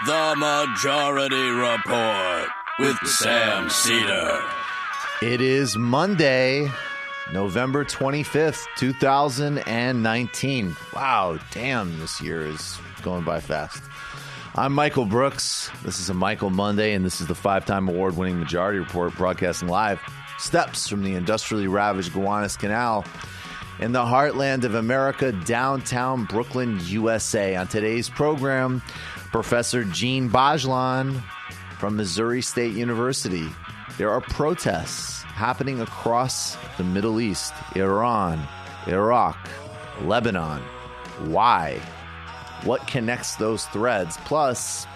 The Majority Report with Sam Cedar. It is Monday, November 25th, 2019. Wow, damn, this year is going by fast. I'm Michael Brooks. This is a Michael Monday, and this is the five-time award-winning Majority Report broadcasting live steps from the industrially ravaged Gowanus Canal in the heartland of America, downtown Brooklyn, USA. On today's program, Professor Djene Bajalan from Missouri State University. There are protests happening across the Middle East, Iran, Iraq, Lebanon. Why? What connects those threads? Plus,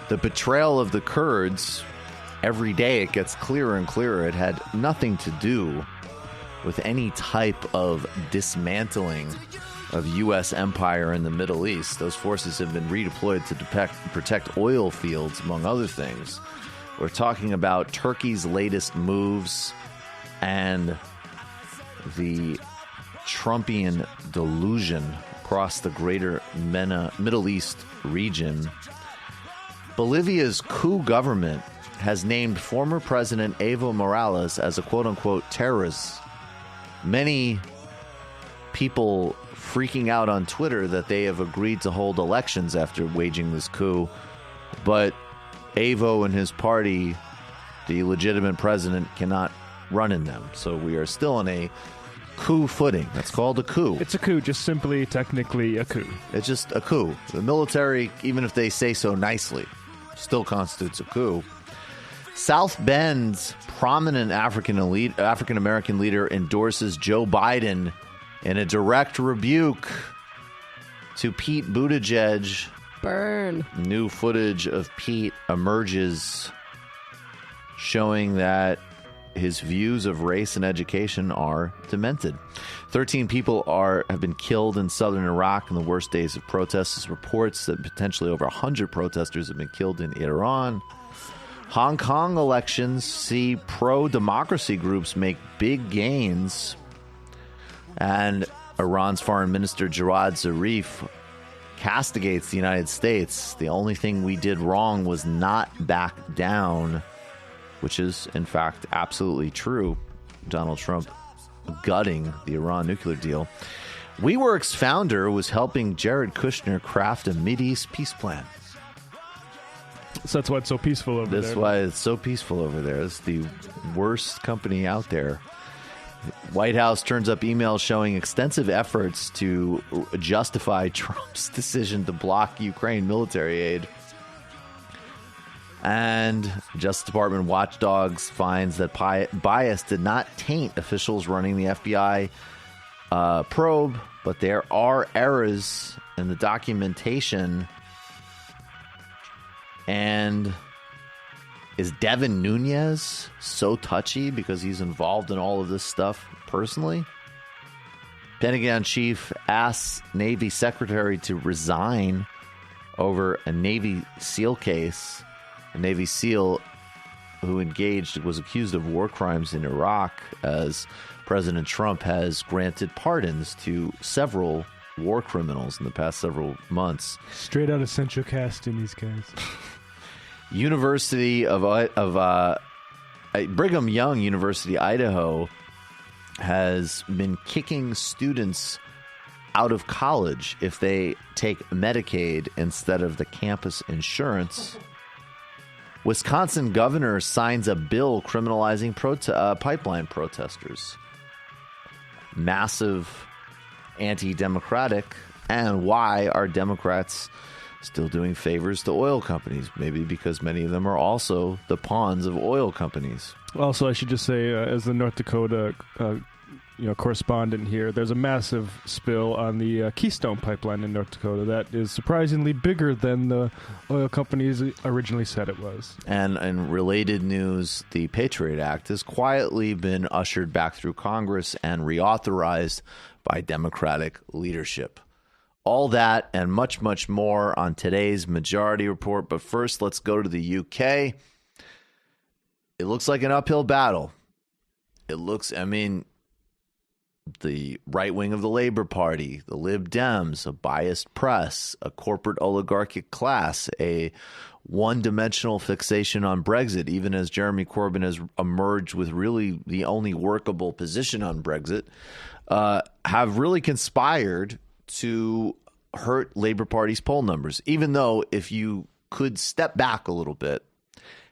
the betrayal of the Kurds. Every day it gets clearer and clearer. It had nothing to do with any type of dismantling of U.S. empire in the Middle East. Those forces have been redeployed to protect oil fields, among other things. We're talking about Turkey's latest moves and the Trumpian delusion across the greater Middle East region. Bolivia's coup government has named former President Evo Morales as a quote-unquote terrorist. Many people freaking out on Twitter that they have agreed to hold elections after waging this coup, but Evo and his party, the legitimate president, cannot run in them. So we are still in a coup footing. That's called a coup. It's a coup, just simply, technically a coup. It's just a coup. The military, even if they say so nicely, still constitutes a coup. South Bend's prominent African-American leader endorses Joe Biden in a direct rebuke to Pete Buttigieg. Burn. New footage of Pete emerges showing that his views of race and education are demented. 13 people have been killed in southern Iraq in the worst days of protests. Reports that potentially over 100 protesters have been killed in Iran. Hong Kong elections see pro-democracy groups make big gains. And Iran's foreign minister Jawad Zarif castigates the United States. The only thing we did wrong was not back down, which is, in fact, absolutely true. Donald Trump gutting the Iran nuclear deal. WeWork's founder was helping Jared Kushner craft a Mideast peace plan. So that's why it's so peaceful over there. That's why it's so peaceful over there. It's the worst company out there. White House turns up emails showing extensive efforts to justify Trump's decision to block Ukraine military aid. And Justice Department watchdogs finds that bias did not taint officials running the FBI probe, but there are errors in the documentation. And is Devin Nunes so touchy because he's involved in all of this stuff personally? Pentagon chief asks Navy secretary to resign over a Navy SEAL case. A Navy SEAL who was accused of war crimes in Iraq, as President Trump has granted pardons to several war criminals in the past several months. Straight out of Central Casting, these guys. University of Brigham Young University, Idaho, has been kicking students out of college if they take Medicaid instead of the campus insurance. Wisconsin governor signs a bill criminalizing pipeline protesters. Massive anti-democratic. And why are Democrats still doing favors to oil companies? Maybe because many of them are also the pawns of oil companies. Also, I should just say, as the North Dakota correspondent here, there's a massive spill on the Keystone pipeline in North Dakota that is surprisingly bigger than the oil companies originally said it was. And in related news, the Patriot Act has quietly been ushered back through Congress and reauthorized by Democratic leadership. All that and much, much more on today's Majority Report. But first, let's go to the UK. It looks like an uphill battle. the right wing of the Labour Party, the Lib Dems, a biased press, a corporate oligarchic class, a one-dimensional fixation on Brexit, even as Jeremy Corbyn has emerged with really the only workable position on Brexit, have really conspired to hurt Labour Party's poll numbers, even though if you could step back a little bit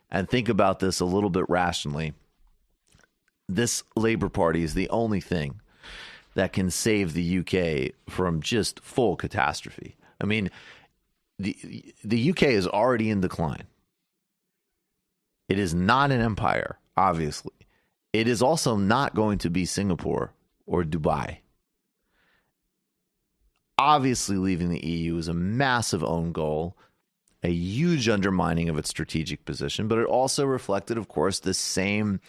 and think about this a little bit rationally, this Labour Party is the only thing that can save the UK from just full catastrophe. I mean, the UK is already in decline. It is not an empire, obviously. It is also not going to be Singapore or Dubai. Obviously, leaving the EU is a massive own goal, a huge undermining of its strategic position, but it also reflected, of course, the same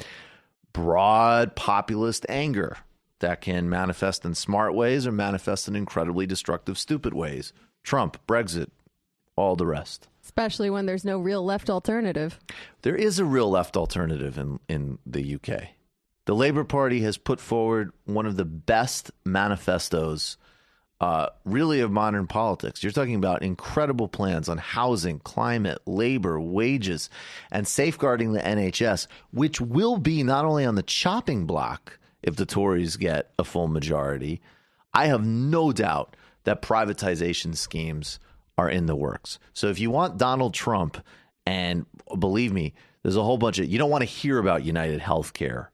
broad populist anger that can manifest in smart ways or manifest in incredibly destructive, stupid ways. Trump, Brexit, all the rest. Especially when there's no real left alternative. There is a real left alternative in the UK. The Labour Party has put forward one of the best manifestos really of modern politics. You're talking about incredible plans on housing, climate, labor, wages, and safeguarding the NHS, which will be not only on the chopping block if the Tories get a full majority. I have no doubt that privatization schemes are in the works. So if you want Donald Trump, and believe me, there's a whole bunch of, you don't want to hear about United Healthcare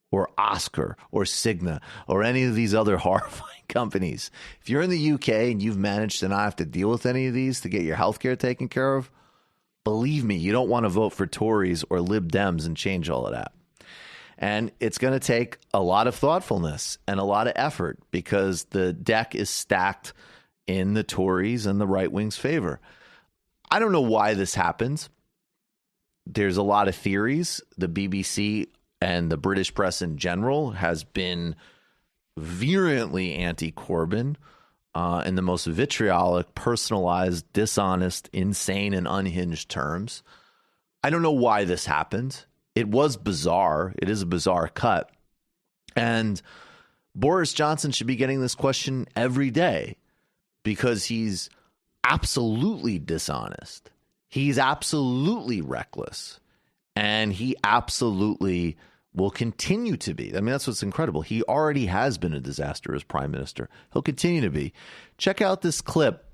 or Oscar or Cigna or any of these other horrifying companies. If you're in the UK and you've managed to not have to deal with any of these to get your healthcare taken care of, believe me, you don't want to vote for Tories or Lib Dems and change all of that. And it's going to take a lot of thoughtfulness and a lot of effort because the deck is stacked in the Tories and the right wing's favor. I don't know why this happens. There's a lot of theories. The BBC and the British press in general has been virulently anti-Corbyn in the most vitriolic, personalized, dishonest, insane, and unhinged terms. I don't know why this happened. It was bizarre. It is a bizarre cut. And Boris Johnson should be getting this question every day because he's absolutely dishonest. He's absolutely reckless. And he absolutely will continue to be. I mean, that's what's incredible. He already has been a disaster as prime minister. He'll continue to be. Check out this clip.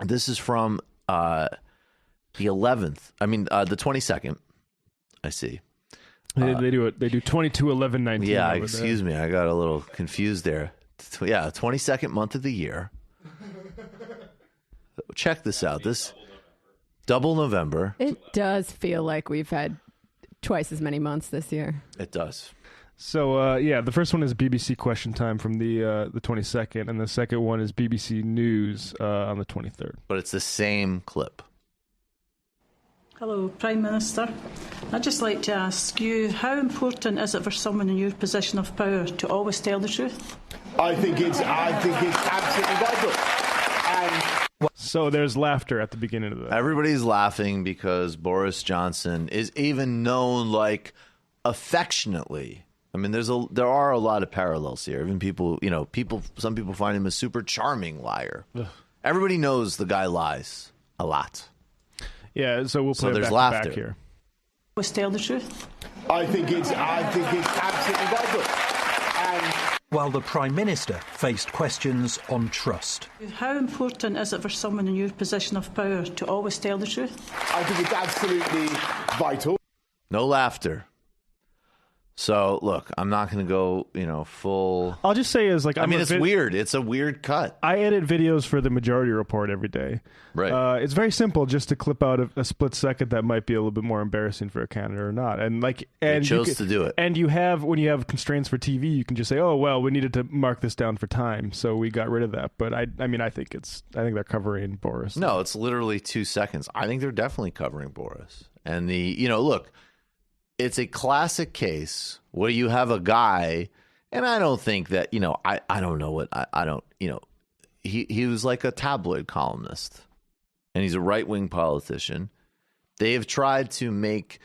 This is from the 22nd. I see. They do it. They do 22, 11, 19. Yeah, excuse me. I got a little confused there. Yeah, 22nd month of the year. Check this out. This double November. It does feel like we've had twice as many months this year. It does. So, the first one is BBC Question Time from the 22nd, and the second one is BBC News on the 23rd. But it's the same clip. Hello, Prime Minister. I'd just like to ask you, how important is it for someone in your position of power to always tell the truth? I think it's absolutely vital. So there's laughter at the beginning of that. Everybody's laughing because Boris Johnson is even known affectionately. I mean, there are a lot of parallels here. Even some people find him a super charming liar. Ugh. Everybody knows the guy lies a lot. Yeah, so we'll play there's back here. Always tell the truth. I think it's absolutely vital. While the Prime Minister faced questions on trust. How important is it for someone in your position of power to always tell the truth? I think it's absolutely vital. No laughter. So, look, I'm not going to go, full... I'll just say it's weird. It's a weird cut. I edit videos for the Majority Report every day. Right. It's very simple just to clip out a split second that might be a little bit more embarrassing for a candidate or not. And you chose to do it. And when you have constraints for TV, you can just say, oh, well, we needed to mark this down for time, so we got rid of that. But I think they're covering Boris. No, it's literally 2 seconds. I think they're definitely covering Boris. And look, it's a classic case where you have a guy, and I don't think that, I don't know what, I don't, he was like a tabloid columnist, and he's a right-wing politician. They have tried to make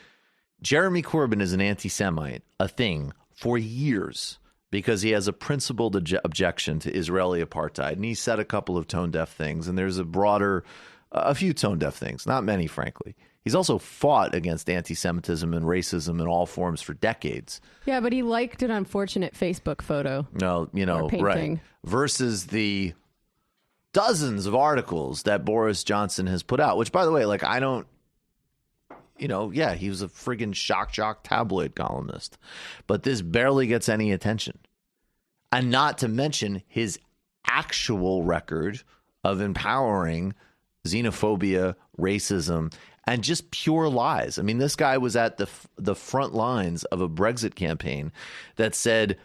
Jeremy Corbyn as an anti-Semite a thing for years. because he has a principled objection to Israeli apartheid. And he said a couple of tone-deaf things, and there's a few tone-deaf things, not many, frankly. He's also fought against anti-Semitism and racism in all forms for decades. Yeah, but he liked an unfortunate Facebook photo. No, or painting. Right. Versus the dozens of articles that Boris Johnson has put out, which, by the way, I don't, he was a friggin' shock jock tabloid columnist. But this barely gets any attention. And not to mention his actual record of empowering xenophobia, racism, and just pure lies. I mean, this guy was at the front lines of a Brexit campaign that said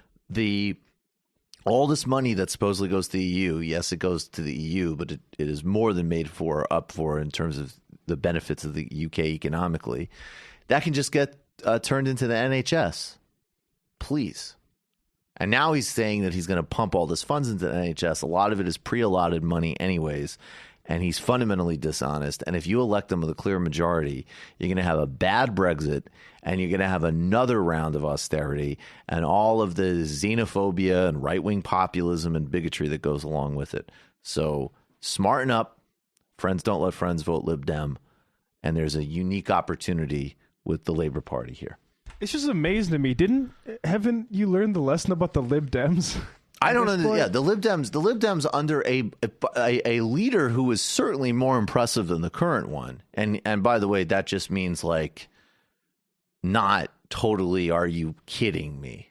all this money that supposedly goes to the EU, yes, it goes to the EU, but it is more than up for in terms of the benefits of the UK economically. That can just get turned into the NHS. Please. And now he's saying that he's going to pump all this funds into the NHS. A lot of it is pre-allotted money anyways. And he's fundamentally dishonest. And if you elect him with a clear majority, you're going to have a bad Brexit, and you're going to have another round of austerity and all of the xenophobia and right-wing populism and bigotry that goes along with it. So smarten up. Friends don't let friends vote Lib Dem. And there's a unique opportunity with the Labour Party here. It's just amazing to me. Haven't you learned the lesson about the Lib Dems? I don't know. Yeah, the Lib Dems under a leader who is certainly more impressive than the current one. And by the way, that just means not totally. Are you kidding me?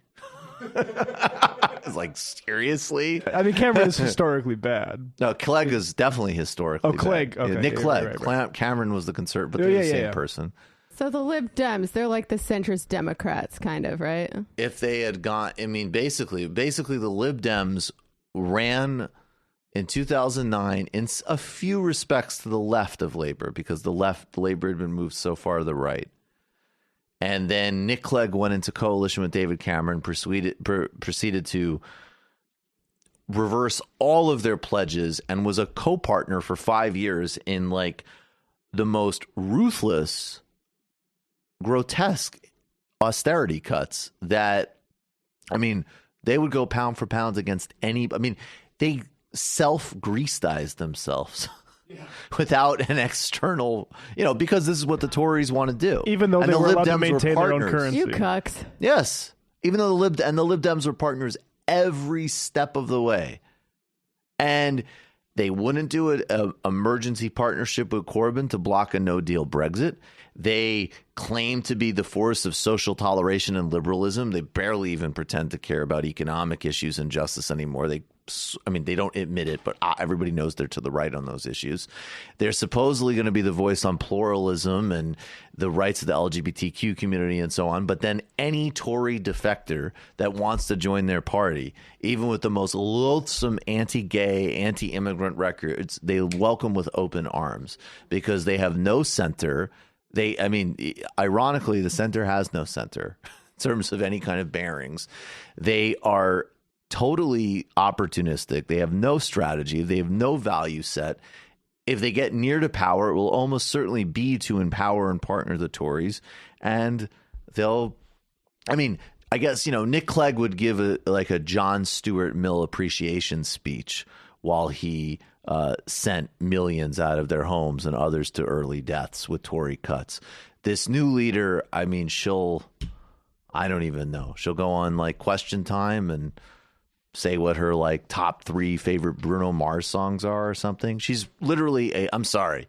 It's seriously. I mean, Cameron is historically bad. No, Clegg is definitely historically. Clegg. Bad. Okay, Nick Clegg. Right. Cameron was the conservative, but they're the same person. So the Lib Dems, they're like the centrist Democrats, kind of, right? If they had gone, basically the Lib Dems ran in 2009 in a few respects to the left of Labor, because the Labor had been moved so far to the right. And then Nick Clegg went into coalition with David Cameron, proceeded to reverse all of their pledges, and was a co-partner for 5 years in the most ruthless, grotesque austerity cuts that, they would go pound for pound against any. They self-greased themselves without an external, because this is what the Tories want to do. Even though they were allowed to maintain their own currency. You cucks. Yes. Even though the Lib Dems were partners every step of the way. And they wouldn't do an emergency partnership with Corbyn to block a no-deal Brexit. They claim to be the force of social toleration and liberalism. They barely even pretend to care about economic issues and justice anymore. They don't admit it, but everybody knows they're to the right on those issues. They're supposedly going to be the voice on pluralism and the rights of the LGBTQ community and so on. But then any Tory defector that wants to join their party, even with the most loathsome anti-gay, anti-immigrant records, they welcome with open arms, because they have no center. Ironically, the center has no center in terms of any kind of bearings. They are totally opportunistic. They have no strategy. They have no value set. If they get near to power, it will almost certainly be to empower and partner the Tories. And I guess, Nick Clegg would give a John Stuart Mill appreciation speech while he sent millions out of their homes and others to early deaths with Tory cuts. This new leader, I don't even know. She'll go on Question Time and say what her top 3 favorite Bruno Mars songs are or something. She's literally I'm sorry.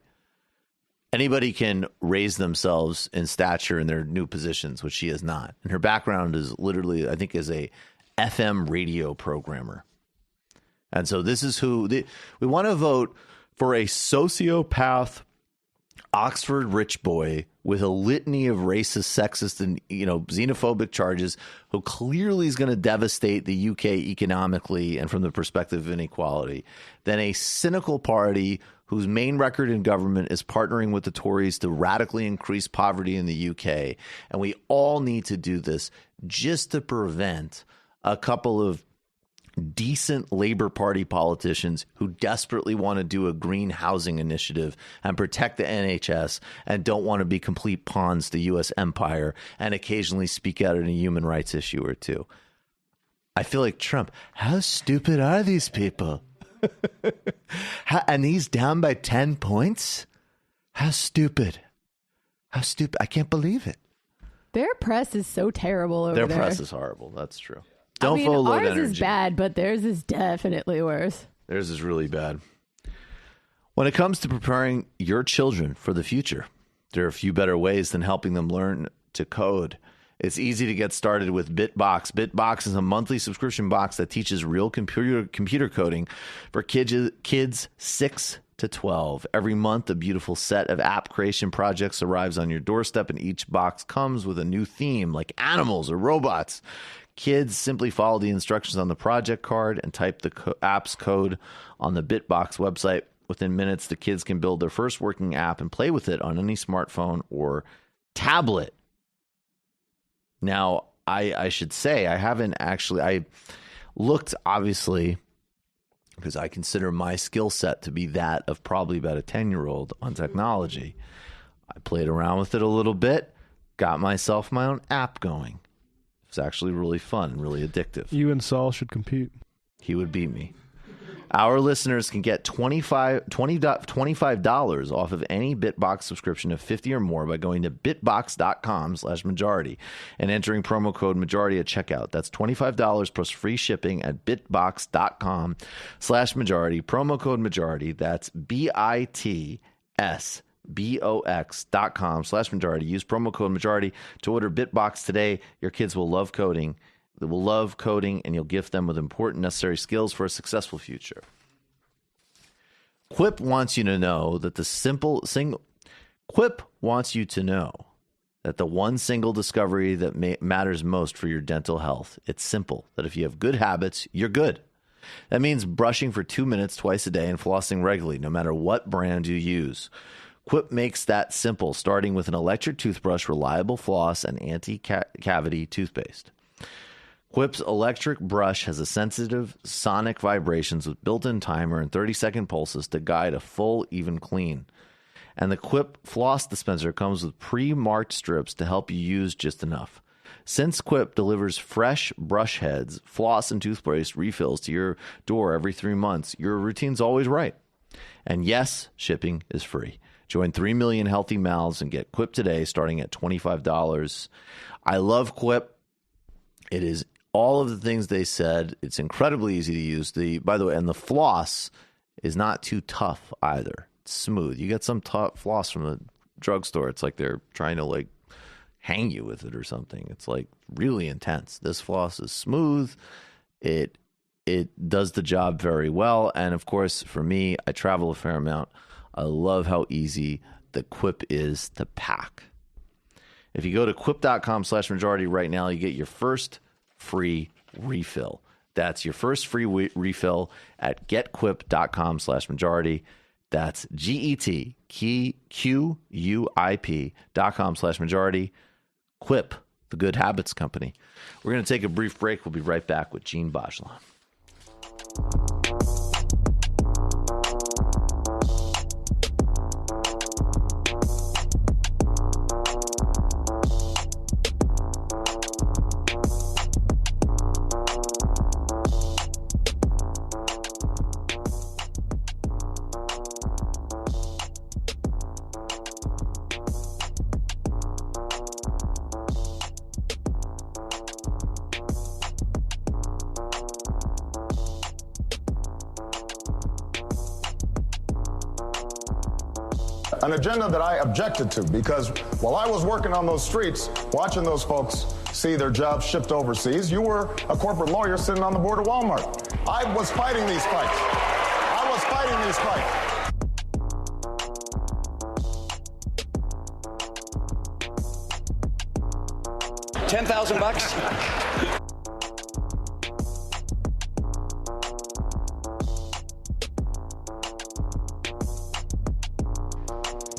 Anybody can raise themselves in stature in their new positions, which she is not. And her background is literally, I think, as a FM radio programmer. And so this is we want to vote for a sociopath Oxford rich boy with a litany of racist, sexist, and xenophobic charges, who clearly is going to devastate the UK economically and from the perspective of inequality, than a cynical party whose main record in government is partnering with the Tories to radically increase poverty in the UK. And we all need to do this just to prevent a couple of decent Labour Party politicians who desperately want to do a green housing initiative and protect the NHS and don't want to be complete pawns to U.S. empire and occasionally speak out on a human rights issue or two. I feel like Trump. How stupid are these people? And he's down by 10 points? How stupid. How stupid. I can't believe it. Their press is so terrible over there. Their press is horrible. That's true. Don't vote low ours energy. is bad, but theirs is definitely worse. Theirs is really bad. When it comes to preparing your children for the future, there are a few better ways than helping them learn to code. It's easy to get started with BitBox. BitBox is a monthly subscription box that teaches real computer coding for kids 6 to 12. Every month, a beautiful set of app creation projects arrives on your doorstep, and each box comes with a new theme, like animals or robots. Kids simply follow the instructions on the project card and type the app's code on the BitBox website. Within minutes, the kids can build their first working app and play with it on any smartphone or tablet. Now, I should say, I looked, obviously, because I consider my skill set to be that of probably about a 10-year-old on technology. I played around with it a little bit, got myself my own app going. It's actually really fun and really addictive. You and Saul should compete. He would beat me. Our listeners can get $25 off of any BitBox subscription of $50 or more by going to bitbox.com/majority and entering promo code majority at checkout. That's $25 plus free shipping at bitbox.com/majority. Promo code majority. That's BITSBOX.com/majority. Use promo code majority to order BitBox today. Your kids will love coding. They will love coding, and you'll gift them with important necessary skills for a successful future. Quip wants you to know that the one single discovery that matters most for your dental health. It's simple, that if you have good habits, you're good. That means brushing for 2 minutes twice a day and flossing regularly, no matter what brand you use. Quip makes that simple, starting with an electric toothbrush, reliable floss, and anti-cavity toothpaste. Quip's electric brush has a sensitive sonic vibrations with built-in timer and 30-second pulses to guide a full, even clean. And the Quip floss dispenser comes with pre-marked strips to help you use just enough. Since Quip delivers fresh brush heads, floss, and toothpaste refills to your door every 3 months, your routine's always right. And yes, shipping is free. Join 3 million healthy mouths and get Quip today, starting at $25. I love Quip. It is all of the things they said. It's incredibly easy to use. By the way, and the floss is not too tough either. It's smooth. You get some tough floss from the drugstore. It's like they're trying to hang you with it or something. It's really intense. This floss is smooth. It does the job very well. And of course, for me, I travel a fair amount. I love how easy the Quip is to pack. If you go to quip.com/majority right now, you get your first free refill. That's your first free refill at getquip.com/majority. That's GETQUIP.com/majority. Quip, the good habits company. We're going to take a brief break. We'll be right back with Djene Bajalan. An agenda that I objected to, because while I was working on those streets, watching those folks see their jobs shipped overseas, you were a corporate lawyer sitting on the board of Walmart. I was fighting these fights. I was fighting these fights. $10,000.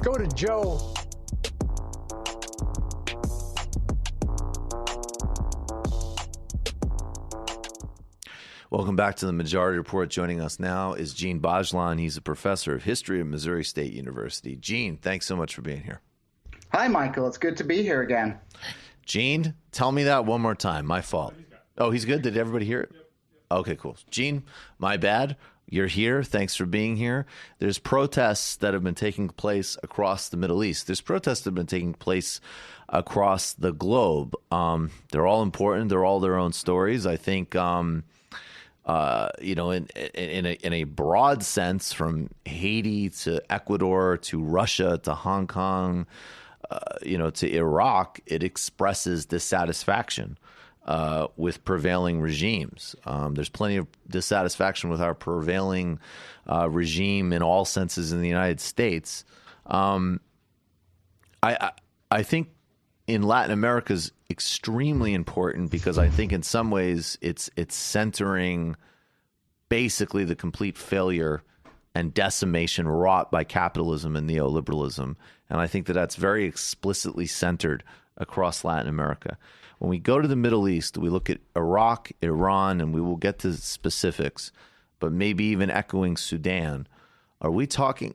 Go to Joe. Welcome back to the Majority Report. Joining us now is Djene Bajalan. He's a professor of history at Missouri State University. Djene, thanks so much for being here. Hi, Michael. It's good to be here again. Djene, tell me that one more time. My fault. Oh, he's good. Did everybody hear it? Okay, cool. Djene, my bad. You're here. Thanks for being here. There's protests that have been taking place across the Middle East. There's protests that have been taking place across the globe. They're all important. They're all their own stories. I think, in a broad sense, from Haiti to Ecuador to Russia to Hong Kong, to Iraq, it expresses dissatisfaction with prevailing regimes. There's plenty of dissatisfaction with our prevailing regime in all senses in the United States. I think in Latin America is extremely important because I think in some ways it's centering basically the complete failure and decimation wrought by capitalism and neoliberalism. And I think that that's very explicitly centered across Latin America. When we go to the Middle East, we look at Iraq, Iran, and we will get to specifics, but maybe even echoing Sudan. Are we talking,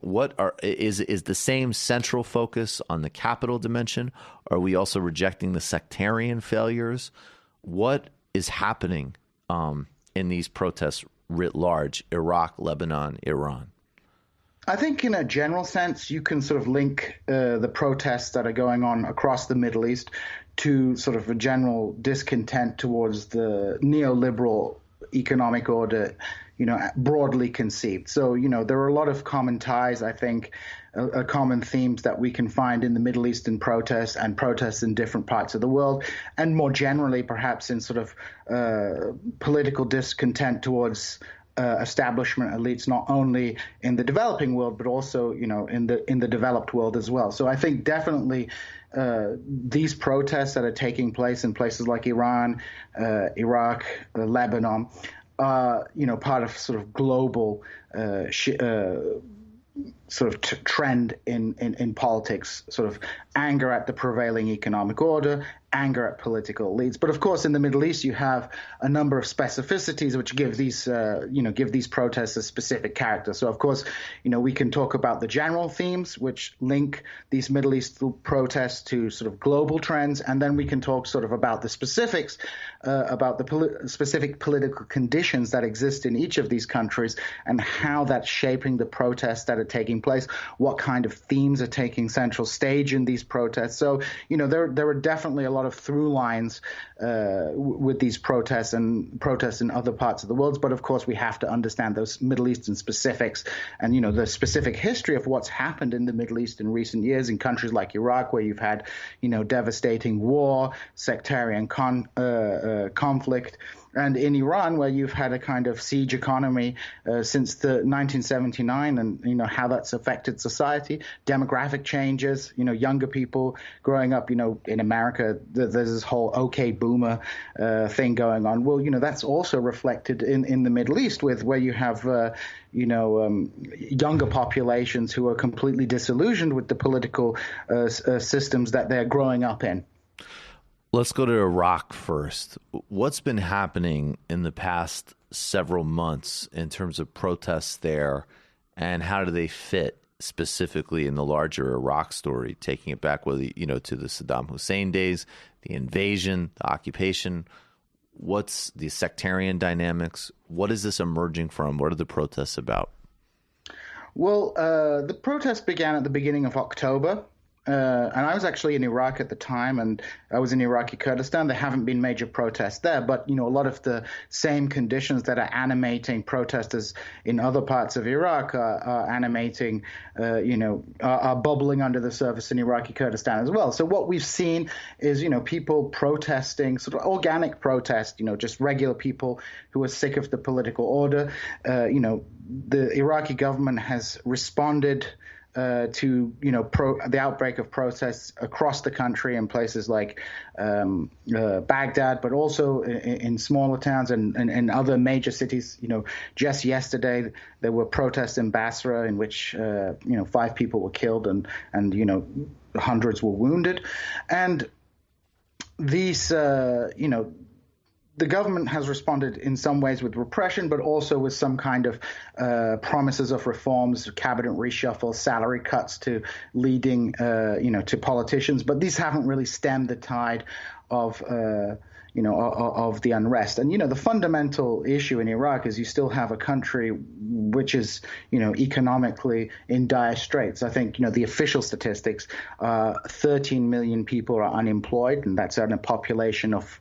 is the same central focus on the capital dimension? Are we also rejecting the sectarian failures? What is happening in these protests writ large, Iraq, Lebanon, Iran? I think in a general sense, you can sort of link the protests that are going on across the Middle East to sort of a general discontent towards the neoliberal economic order, broadly conceived. So, there are a lot of common ties, I think, common themes that we can find in the Middle Eastern protests and protests in different parts of the world, and more generally, perhaps in sort of political discontent towards establishment elites, not only in the developing world, but also, in the developed world as well. So I think definitely these protests that are taking place in places like Iran, Iraq, Lebanon, part of sort of global trend in politics, sort of anger at the prevailing economic order, anger at political elites. But of course, in the Middle East, you have a number of specificities which give these protests a specific character. So of course, we can talk about the general themes which link these Middle East protests to sort of global trends, and then we can talk sort of about the specifics, about the specific political conditions that exist in each of these countries and how that's shaping the protests that are taking place, what kind of themes are taking central stage in these protests. So, there are definitely a lot of through lines with these protests and protests in other parts of the world. But of course, we have to understand those Middle Eastern specifics and, the specific history of what's happened in the Middle East in recent years in countries like Iraq, where you've had, devastating war, sectarian conflict, and in Iran, where you've had a kind of siege economy since the 1979, and how that's affected society, demographic changes, younger people growing up, in America, there's this whole okay boomer thing going on. Well, that's also reflected in the Middle East, where you have younger populations who are completely disillusioned with the political systems that they're growing up in. Let's go to Iraq first. What's been happening in the past several months in terms of protests there, and how do they fit specifically in the larger Iraq story, taking it back to the Saddam Hussein days, the invasion, the occupation? What's the sectarian dynamics? What is this emerging from? What are the protests about? Well, the protests began at the beginning of October. And I was actually in Iraq at the time, and I was in Iraqi Kurdistan. There haven't been major protests there, but, a lot of the same conditions that are animating protesters in other parts of Iraq are animating, are bubbling under the surface in Iraqi Kurdistan as well. So what we've seen is, people protesting, sort of organic protest, just regular people who are sick of the political order. The Iraqi government has responded to the outbreak of protests across the country in places like Baghdad, but also in smaller towns and other major cities. Just yesterday there were protests in Basra in which 5 people were killed and hundreds were wounded, and these the government has responded in some ways with repression, but also with some kind of promises of reforms, cabinet reshuffle, salary cuts to leading, to politicians. But these haven't really stemmed the tide of of the unrest. And, the fundamental issue in Iraq is you still have a country which is, economically in dire straits. I think, the official statistics, 13 million people are unemployed, and that's on a population of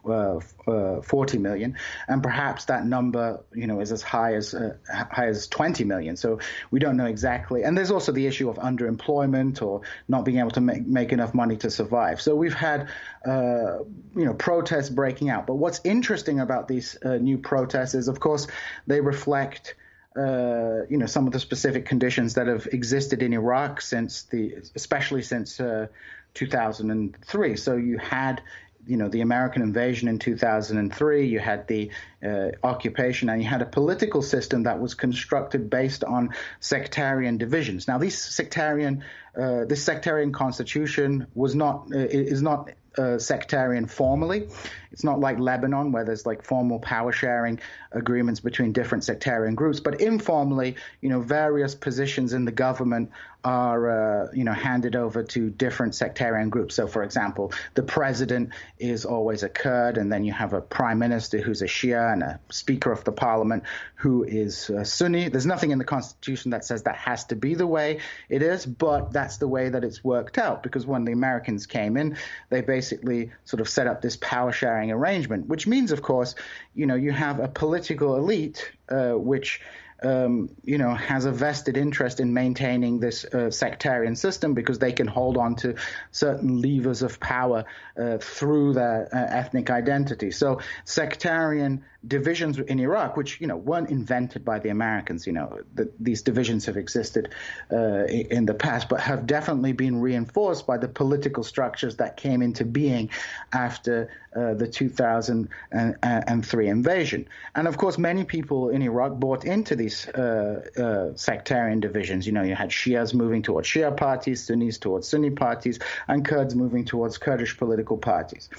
40 million. And perhaps that number, is as high as 20 million. So we don't know exactly. And there's also the issue of underemployment or not being able to make enough money to survive. So we've had, protests breaking out. But what's interesting about these new protests is, of course, they reflect some of the specific conditions that have existed in Iraq especially since 2003. So you had the American invasion in 2003, you had the occupation, and you had a political system that was constructed based on sectarian divisions. Now, this sectarian constitution is not sectarian formally. It's not like Lebanon, where there's like formal power sharing agreements between different sectarian groups, but informally, various positions in the government are, handed over to different sectarian groups. So, for example, the president is always a Kurd, and then you have a prime minister who's a Shia and a speaker of the parliament who is Sunni. There's nothing in the constitution that says that has to be the way it is, but that's the way that it's worked out, because when the Americans came in, they basically sort of set up this power sharing arrangement, which means, of course, you have a political elite which has a vested interest in maintaining this sectarian system, because they can hold on to certain levers of power through their ethnic identity. So sectarian divisions in Iraq, which, weren't invented by the Americans, these divisions have existed in the past, but have definitely been reinforced by the political structures that came into being after the 2003 invasion. And of course, many people in Iraq bought into these sectarian divisions. You had Shias moving towards Shia parties, Sunnis towards Sunni parties, and Kurds moving towards Kurdish political parties.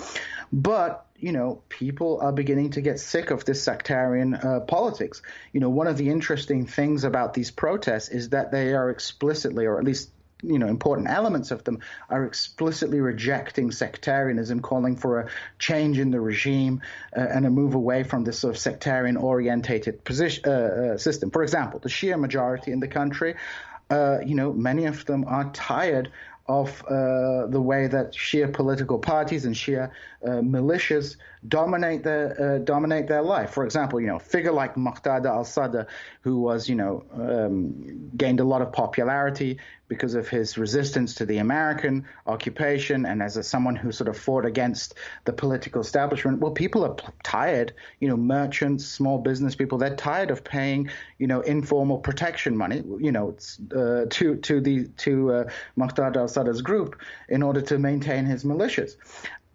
But people are beginning to get sick of this sectarian politics. One of the interesting things about these protests is that they are explicitly, or at least important elements of them, are explicitly rejecting sectarianism, calling for a change in the regime and a move away from this sort of sectarian-orientated system. For example, the Shia majority in the country, many of them are tired of the way that Shia political parties and Shia militias dominate their life. For example, a figure like Muqtada al-Sadr, who was, gained a lot of popularity because of his resistance to the American occupation and as someone who sort of fought against the political establishment. Well, people are tired, merchants, small business people, they're tired of paying, informal protection money, to Muqtada al-Sadr's group in order to maintain his militias.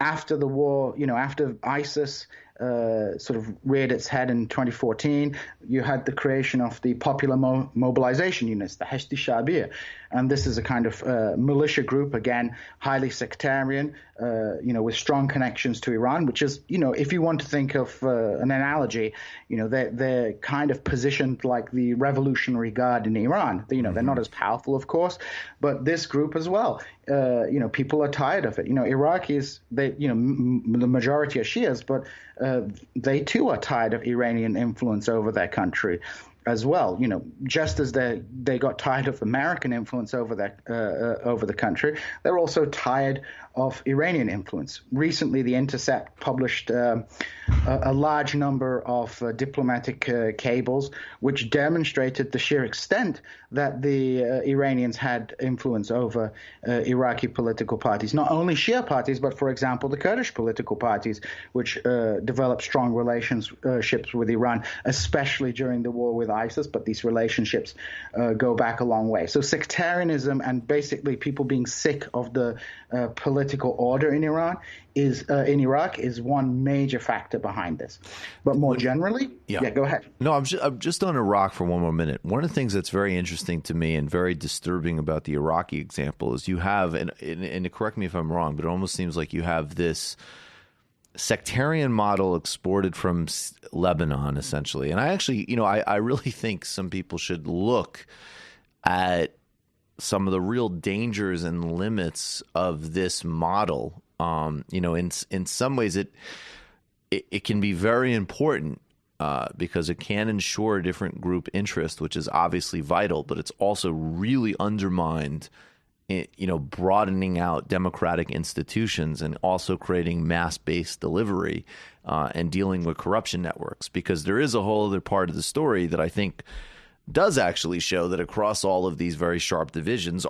After the war, after ISIS sort of reared its head in 2014, you had the creation of the Popular Mobilization Units, the Hashd Shabiya. And this is a kind of militia group, again, highly sectarian, with strong connections to Iran, which is, if you want to think of an analogy, they're kind of positioned like the Revolutionary Guard in Iran. They're not as powerful, of course, but this group as well. People are tired of it. Iraqis, the majority are Shias, but they too are tired of Iranian influence over their country as well. Just as they got tired of American influence over the country, they're also tired of Iranian influence. Recently, The Intercept published a large number of diplomatic cables which demonstrated the sheer extent that the Iranians had influence over Iraqi political parties. Not only Shia parties, but, for example, the Kurdish political parties, which developed strong relationships with Iran, especially during the war with ISIS, but these relationships go back a long way. So sectarianism and basically people being sick of the political order in Iraq is one major factor behind this. But more generally, go ahead. No, I'm just on Iraq for one more minute. One of the things that's very interesting to me and very disturbing about the Iraqi example is you have, and correct me if I'm wrong, but it almost seems like you have this sectarian model exported from Lebanon, essentially. And I actually, I really think some people should look at some of the real dangers and limits of this model In some ways it can be very important because it can ensure a different group interest, which is obviously vital, but it's also really undermined, broadening out democratic institutions and also creating mass-based delivery and dealing with corruption networks. Because there is a whole other part of the story that I think does actually show that across all of these very sharp divisions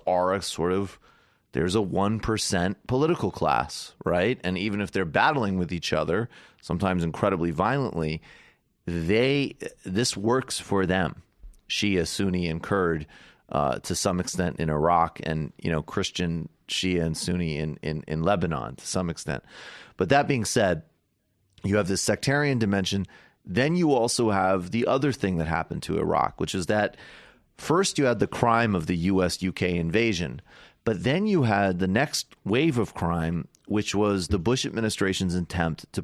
there's a 1% political class, right? And even if they're battling with each other, sometimes incredibly violently, this works for them. Shia, Sunni, and Kurd to some extent in Iraq, and Christian Shia and Sunni in Lebanon to some extent. But that being said, you have this sectarian dimension. Then you also have the other thing that happened to Iraq, which is that first you had the crime of the US-UK invasion, but then you had the next wave of crime, which was the Bush administration's attempt to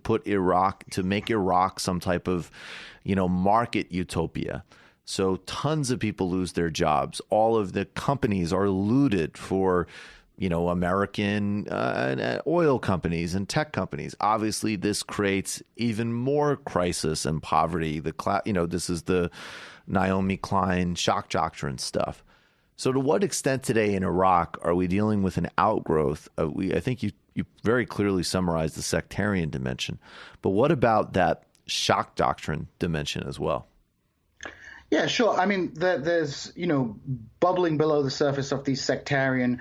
make Iraq some type of, market utopia. So tons of people lose their jobs. All of the companies are looted for, American oil companies and tech companies. Obviously, this creates even more crisis and poverty. This is the Naomi Klein shock doctrine stuff. So to what extent today in Iraq are we dealing with an outgrowth of, I think you very clearly summarized the sectarian dimension, but what about that shock doctrine dimension as well? Yeah, sure. I mean, there's, bubbling below the surface of these sectarian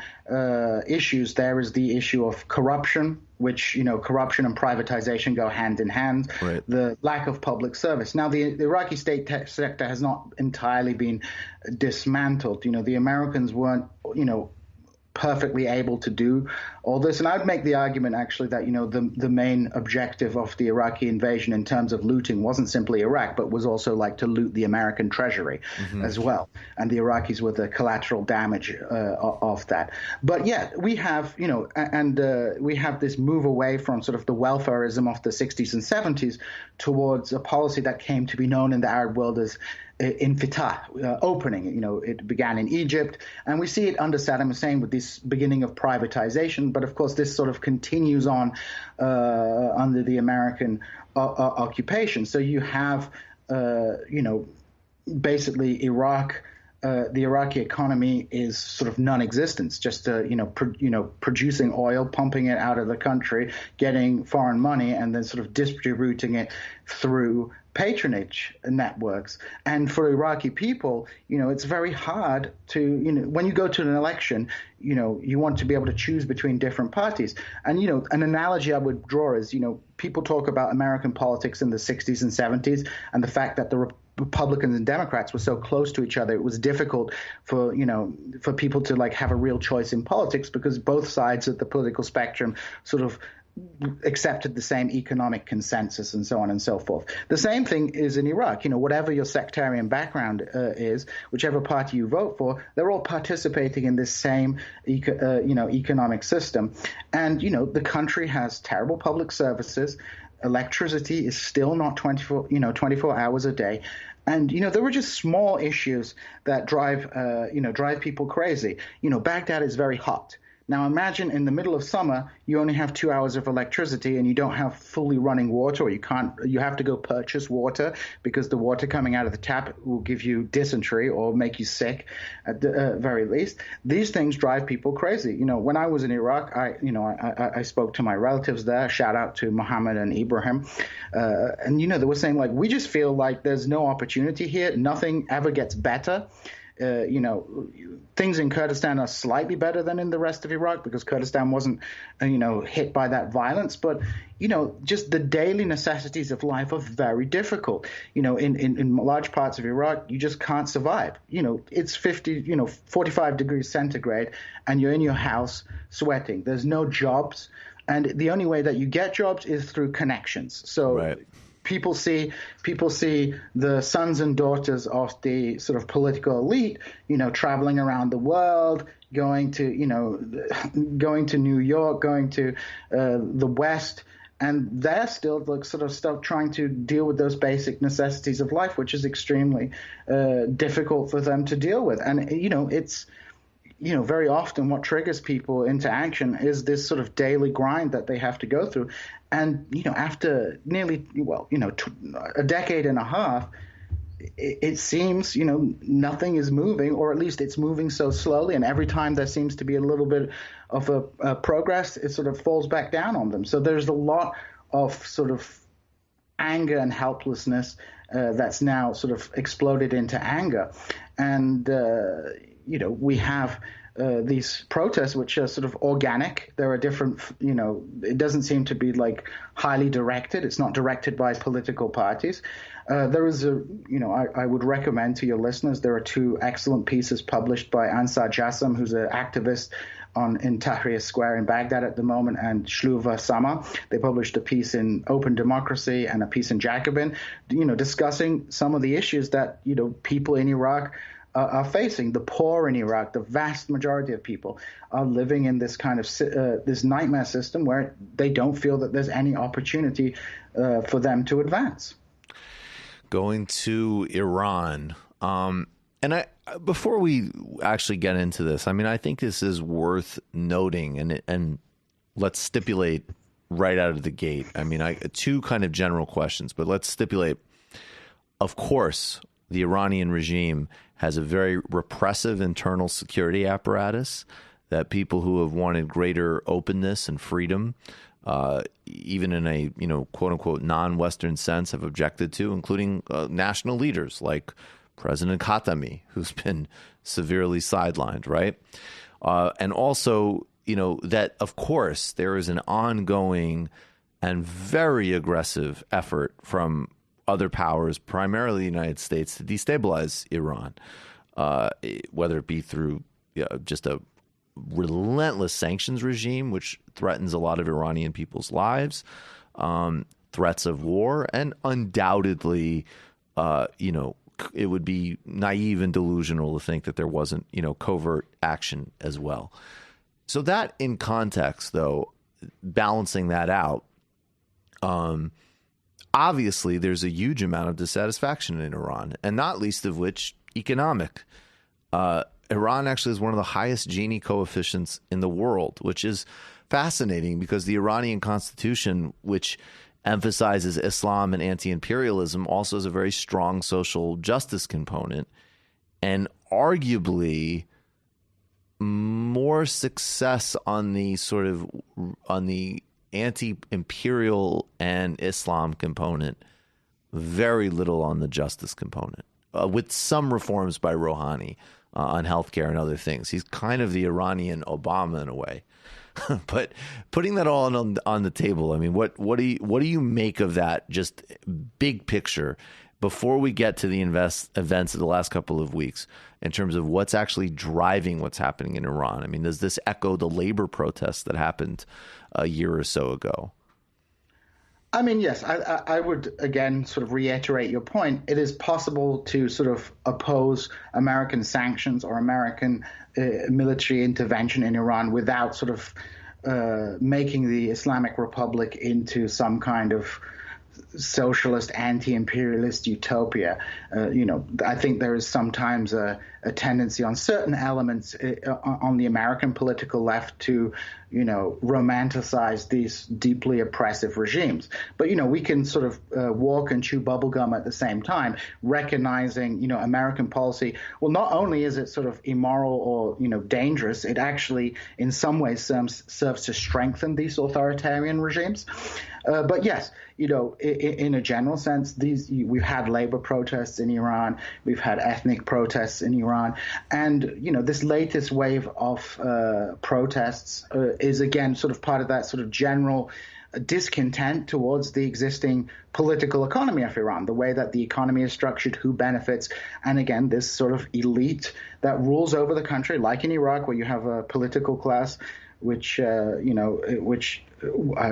issues, there is the issue of corruption, which, corruption and privatization go hand in hand. Right. The lack of public service. Now, the Iraqi state sector has not entirely been dismantled. The Americans weren't, perfectly able to do all this. And I'd make the argument, actually, that, the main objective of the Iraqi invasion in terms of looting wasn't simply Iraq, but was also to loot the American treasury as well. And the Iraqis were the collateral damage of that. But yeah, we have, we have this move away from sort of the welfareism of the 60s and 70s towards a policy that came to be known in the Arab world as infitah, opening. It began in Egypt, and we see it under Saddam Hussein with this beginning of privatization. But of course, this sort of continues on under the American occupation. So you have, basically Iraq. The Iraqi economy is sort of non-existent, just producing oil, pumping it out of the country, getting foreign money, and then sort of distributing it through patronage networks. And for Iraqi people, it's very hard to, when you go to an election, you want to be able to choose between different parties. And, an analogy I would draw is, people talk about American politics in the 60s and 70s and the fact that the Republicans and Democrats were so close to each other. It was difficult for people to have a real choice in politics because both sides of the political spectrum sort of accepted the same economic consensus and so on and so forth. The same thing is in Iraq. Whatever your sectarian background is, whichever party you vote for, they're all participating in this same economic system. And the country has terrible public services. Electricity is still not 24 hours a day. And, there were just small issues that drive people crazy. Baghdad is very hot. Now, imagine in the middle of summer, you only have 2 hours of electricity and you don't have fully running water, or you have to go purchase water because the water coming out of the tap will give you dysentery or make you sick at the very least. These things drive people crazy. When I was in Iraq, I spoke to my relatives there. Shout out to Mohammed and Ibrahim. And, they were saying, we just feel like there's no opportunity here. Nothing ever gets better. Things in Kurdistan are slightly better than in the rest of Iraq because Kurdistan wasn't, hit by that violence. But, just the daily necessities of life are very difficult. In large parts of Iraq, you just can't survive. It's 45 degrees centigrade and you're in your house sweating. There's no jobs. And the only way that you get jobs is through connections. So right. People see the sons and daughters of the sort of political elite, traveling around the world, going to New York, going to the West, and they're still trying to deal with those basic necessities of life, which is extremely difficult for them to deal with. And very often what triggers people into action is this sort of daily grind that they have to go through. And, after nearly, a decade and a half, it seems, nothing is moving, or at least it's moving so slowly. And every time there seems to be a little bit of a progress, it sort of falls back down on them. So there's a lot of sort of anger and helplessness that's now sort of exploded into anger. And, we have these protests which are sort of organic. There are different, it doesn't seem to be like highly directed. It's not directed by political parties. There is I would recommend to your listeners, there are two excellent pieces published by Ansar Jassam, who's an activist in Tahrir Square in Baghdad at the moment, and Shluva Sama. They published a piece in Open Democracy and a piece in Jacobin, discussing some of the issues that, people in Iraq are facing. The poor in Iraq, the vast majority of people, are living in this kind of this nightmare system where they don't feel that there's any opportunity for them to advance. Going to Iran. And before we actually get into this, I think this is worth noting, and let's stipulate right out of the gate. Two kind of general questions, but let's stipulate. Of course, the Iranian regime has a very repressive internal security apparatus that people who have wanted greater openness and freedom, even in a quote unquote non-Western sense, have objected to, including national leaders like President Khatami, who's been severely sidelined, right? And also, that of course there is an ongoing and very aggressive effort from other powers, primarily the United States, to destabilize Iran, whether it be through just a relentless sanctions regime, which threatens a lot of Iranian people's lives, threats of war, and undoubtedly, it would be naive and delusional to think that there wasn't, covert action as well. So that in context, though, balancing that out, obviously, there's a huge amount of dissatisfaction in Iran, and not least of which economic. Iran actually is one of the highest Gini coefficients in the world, which is fascinating because the Iranian constitution, which emphasizes Islam and anti-imperialism, also has a very strong social justice component, and arguably more success on the anti-imperial and Islam component, very little on the justice component, with some reforms by Rouhani on healthcare and other things. He's kind of the Iranian Obama in a way. But putting that all on the table, what do you make of that? Just big picture before we get to the events of the last couple of weeks in terms of what's actually driving what's happening in Iran. Does this echo the labor protests that happened a year or so ago? Yes, I would again sort of reiterate your point. It is possible to sort of oppose American sanctions or American military intervention in Iran without sort of making the Islamic Republic into some kind of socialist, anti-imperialist utopia. I think there is sometimes a tendency on certain elements on the American political left to, romanticize these deeply oppressive regimes. But, we can sort of walk and chew bubblegum at the same time, recognizing, American policy. Well, not only is it sort of immoral or, dangerous, it actually in some ways serves to strengthen these authoritarian regimes. But yes, in a general sense, we've had labor protests in Iran, we've had ethnic protests in Iran, and this latest wave of protests is again sort of part of that sort of general discontent towards the existing political economy of Iran, the way that the economy is structured, who benefits, and again this sort of elite that rules over the country, like in Iraq, where you have a political class which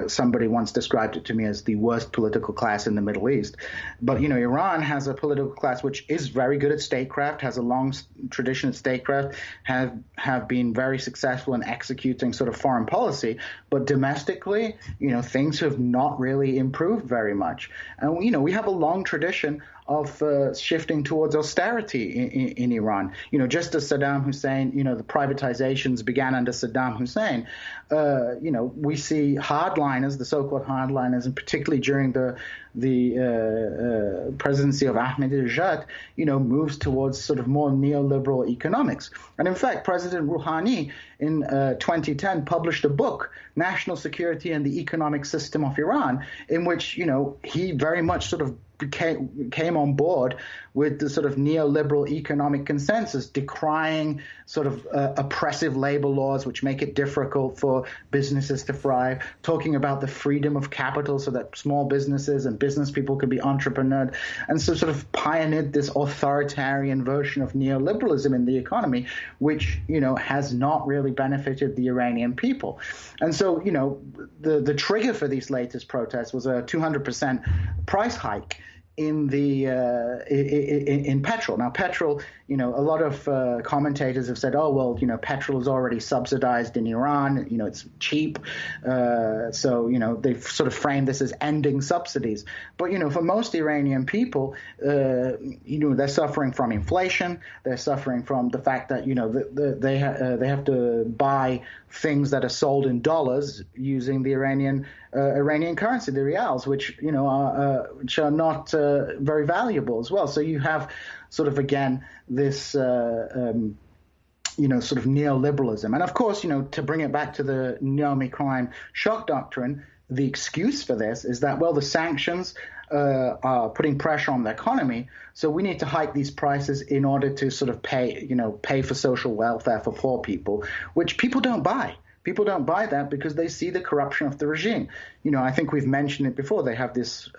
somebody once described it to me as the worst political class in the Middle East. But, Iran has a political class which is very good at statecraft, has a long tradition of statecraft, have been very successful in executing sort of foreign policy. But domestically, things have not really improved very much. And, we have a long tradition shifting towards austerity in Iran. Just as Saddam Hussein, the privatizations began under Saddam Hussein, we see hardliners, the so-called hardliners, and particularly during the presidency of Ahmadinejad, moves towards sort of more neoliberal economics. And in fact, President Rouhani in 2010 published a book, National Security and the Economic System of Iran, in which, he very much sort of came on board with the sort of neoliberal economic consensus, decrying sort of oppressive labor laws which make it difficult for businesses to thrive, talking about the freedom of capital so that small businesses and business people can be entrepreneured, and so sort of pioneered this authoritarian version of neoliberalism in the economy, which, has not really benefited the Iranian people. And so, the trigger for these latest protests was a 200% price hike in petrol. Now, petrol, a lot of commentators have said, oh, well, petrol is already subsidized in Iran. It's cheap. So, they've sort of framed this as ending subsidies. But, for most Iranian people, they're suffering from inflation. They're suffering from the fact that, they have to buy things that are sold in dollars using the Iranian currency, the rials, which are not very valuable as well. So you have sort of, again, this sort of neoliberalism. And of course, to bring it back to the Naomi Klein shock doctrine, the excuse for this is that, well, the sanctions are putting pressure on the economy, so we need to hike these prices in order to sort of pay for social welfare for poor people, which people don't buy. People don't buy that because they see the corruption of the regime. I think we've mentioned it before. They have these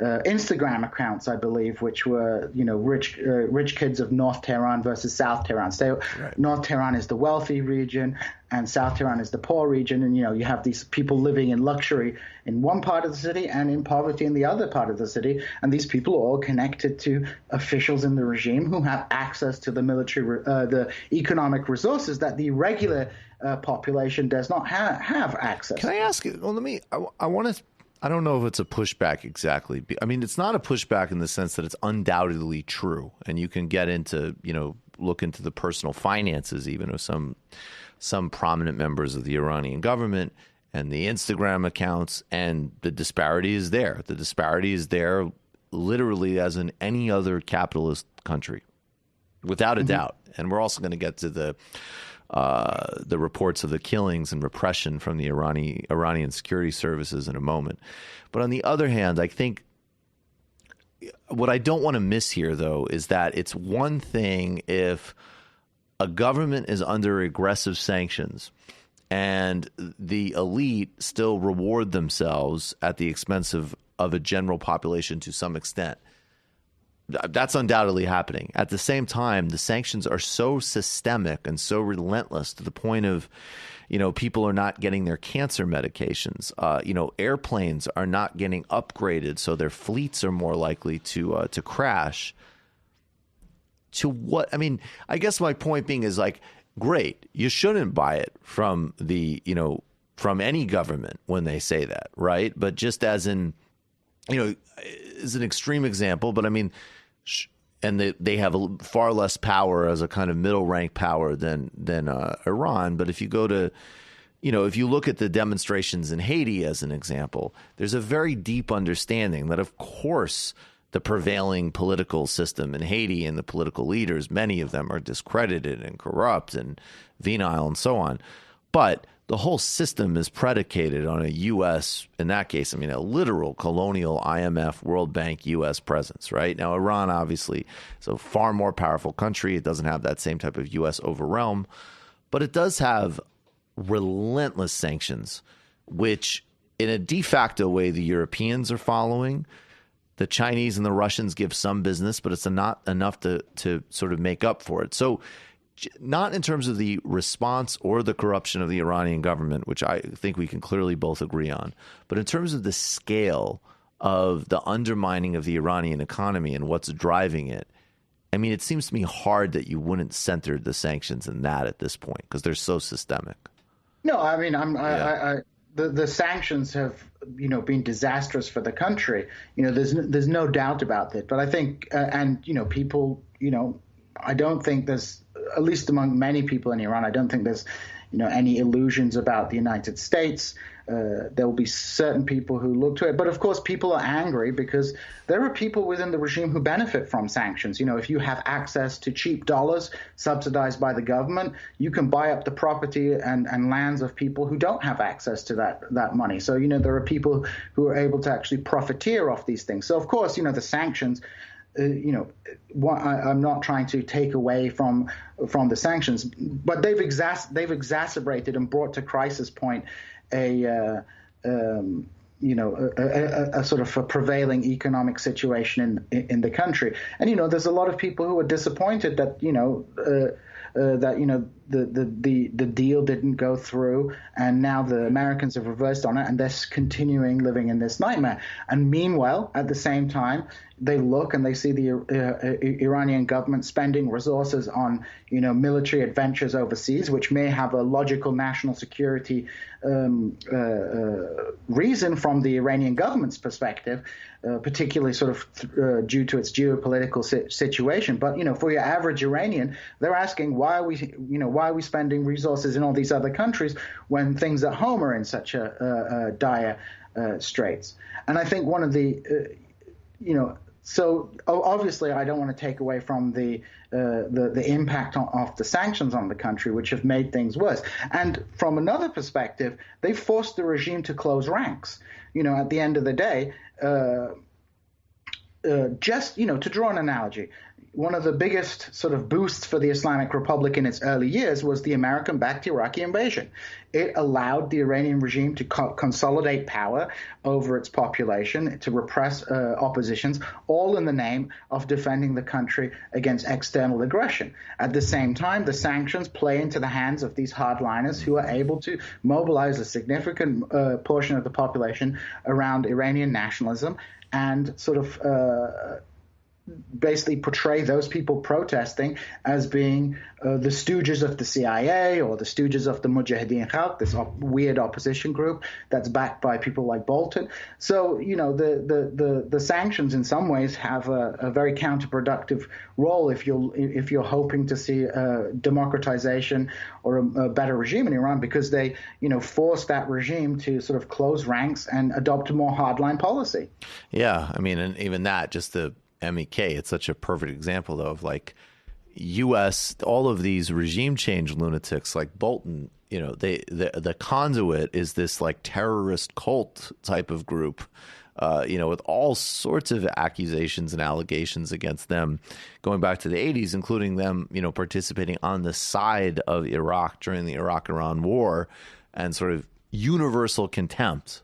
Instagram accounts, I believe, which were, rich kids of North Tehran versus South Tehran. So right. North Tehran is the wealthy region and South Tehran is the poor region. And, you have these people living in luxury in one part of the city and in poverty in the other part of the city. And these people are all connected to officials in the regime who have access to the military, the economic resources that the regular population does not have access. Can I ask you? Well, I don't know if it's a pushback exactly. I mean, it's not a pushback in the sense that it's undoubtedly true, and you can get into, look into the personal finances even of some prominent members of the Iranian government and the Instagram accounts, and the disparity is there. The disparity is there literally as in any other capitalist country, without a doubt. And we're also going to get to the reports of the killings and repression from the Iranian security services in a moment. But on the other hand, I think what I don't want to miss here, though, is that it's one thing if a government is under aggressive sanctions and the elite still reward themselves at the expense of a general population to some extent. That's undoubtedly happening. At the same time, the sanctions are so systemic and so relentless to the point of, people are not getting their cancer medications. Airplanes are not getting upgraded, so their fleets are more likely to crash. To what? I mean, I guess my point being is great. You shouldn't buy it from from any government when they say that, right? But just as in, is an extreme example, but I mean, and they have far less power as a kind of middle rank power than Iran. But if you go to, if you look at the demonstrations in Haiti as an example, there's a very deep understanding that, of course, the prevailing political system in Haiti and the political leaders, many of them are discredited and corrupt and venile and so on. But the whole system is predicated on a U.S., in that case, a literal colonial IMF, World Bank, U.S. presence, right? Now, Iran, obviously, is a far more powerful country. It doesn't have that same type of U.S. overrealm, but it does have relentless sanctions, which in a de facto way the Europeans are following. The Chinese and the Russians give some business, but it's not enough to sort of make up for it. So not in terms of the response or the corruption of the Iranian government, which I think we can clearly both agree on, but in terms of the scale of the undermining of the Iranian economy and what's driving it. I mean, it seems to me hard that you wouldn't center the sanctions in that at this point because they're so systemic. No, I mean, the sanctions have, been disastrous for the country. There's no doubt about it. But I think, people, I don't think there's, at least among many people in Iran, I don't think there's, any illusions about the United States. There will be certain people who look to it. But of course, people are angry because there are people within the regime who benefit from sanctions. If you have access to cheap dollars subsidized by the government, you can buy up the property and lands of people who don't have access to that money. So, there are people who are able to actually profiteer off these things. So, of course, the sanctions, I'm not trying to take away from the sanctions, but they've exacerbated and brought to crisis point a sort of a prevailing economic situation in the country. And, there's a lot of people who are disappointed that, the deal didn't go through, and now the Americans have reversed on it, and they're continuing living in this nightmare. And meanwhile, at the same time, they look and they see the Iranian government spending resources on, military adventures overseas, which may have a logical national security reason from the Iranian government's perspective, particularly sort of due to its geopolitical situation. But, for your average Iranian, they're asking, why are we spending resources in all these other countries when things at home are in such a dire straits? And I think one of the, so obviously I don't want to take away from the impact of the sanctions on the country, which have made things worse. And from another perspective, they forced the regime to close ranks. At the end of the day, to draw an analogy, one of the biggest sort of boosts for the Islamic Republic in its early years was the American-backed Iraqi invasion. It allowed the Iranian regime to consolidate power over its population, to repress oppositions, all in the name of defending the country against external aggression. At the same time, the sanctions play into the hands of these hardliners who are able to mobilize a significant portion of the population around Iranian nationalism and sort of basically portray those people protesting as being the stooges of the CIA or the stooges of the Mujahideen Khalq, this weird opposition group that's backed by people like Bolton. So, the sanctions in some ways have a very counterproductive role if you're hoping to see a democratization or a better regime in Iran, because they, force that regime to sort of close ranks and adopt a more hardline policy. Yeah, I mean, and even that, just the MEK, it's such a perfect example, though, of like U.S., all of these regime change lunatics like Bolton, the conduit is this like terrorist cult type of group, with all sorts of accusations and allegations against them going back to the 80s, including them, participating on the side of Iraq during the Iraq-Iran war, and sort of universal contempt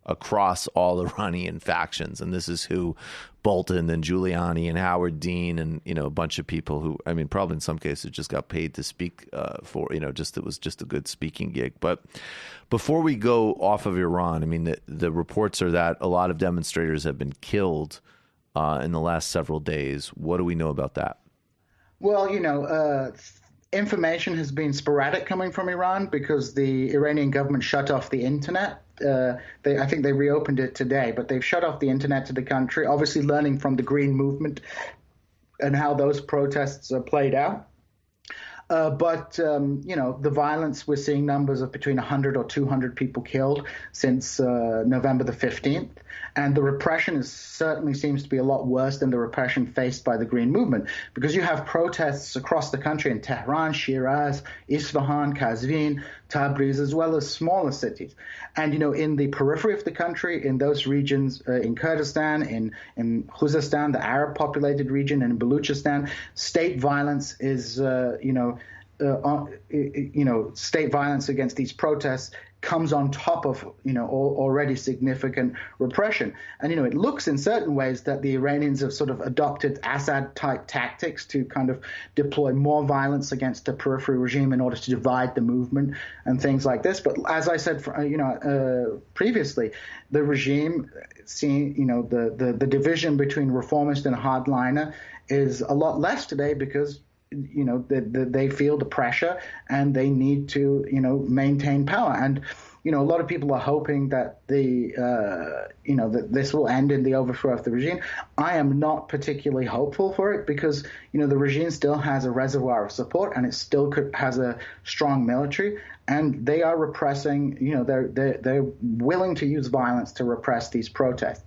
across all Iranian factions. And this is who Bolton and Giuliani and Howard Dean and, a bunch of people who, I mean, probably in some cases just got paid to speak for, it was just a good speaking gig. But before we go off of Iran, I mean, the reports are that a lot of demonstrators have been killed in the last several days. What do we know about that? Well, information has been sporadic coming from Iran because the Iranian government shut off the internet. I think they reopened it today, but they've shut off the internet to the country, obviously learning from the Green Movement and how those protests are played out. But the violence, we're seeing numbers of between 100 or 200 people killed since November the 15th. And the repression certainly seems to be a lot worse than the repression faced by the Green Movement, because you have protests across the country in Tehran, Shiraz, Isfahan, Kazvin, Tabriz, as well as smaller cities. And, in the periphery of the country, in those regions, in Kurdistan, in Khuzestan, the Arab-populated region, and in Baluchistan, state violence is, state violence against these protests comes on top of, already significant repression. And, it looks in certain ways that the Iranians have sort of adopted Assad-type tactics to kind of deploy more violence against the periphery regime in order to divide the movement and things like this. But as I said, previously, the regime, the division between reformist and hardliner is a lot less today because they feel the pressure and they need to, maintain power. And, a lot of people are hoping that that this will end in the overthrow of the regime. I am not particularly hopeful for it because, the regime still has a reservoir of support and it still has a strong military, and they are repressing, they're willing to use violence to repress these protests.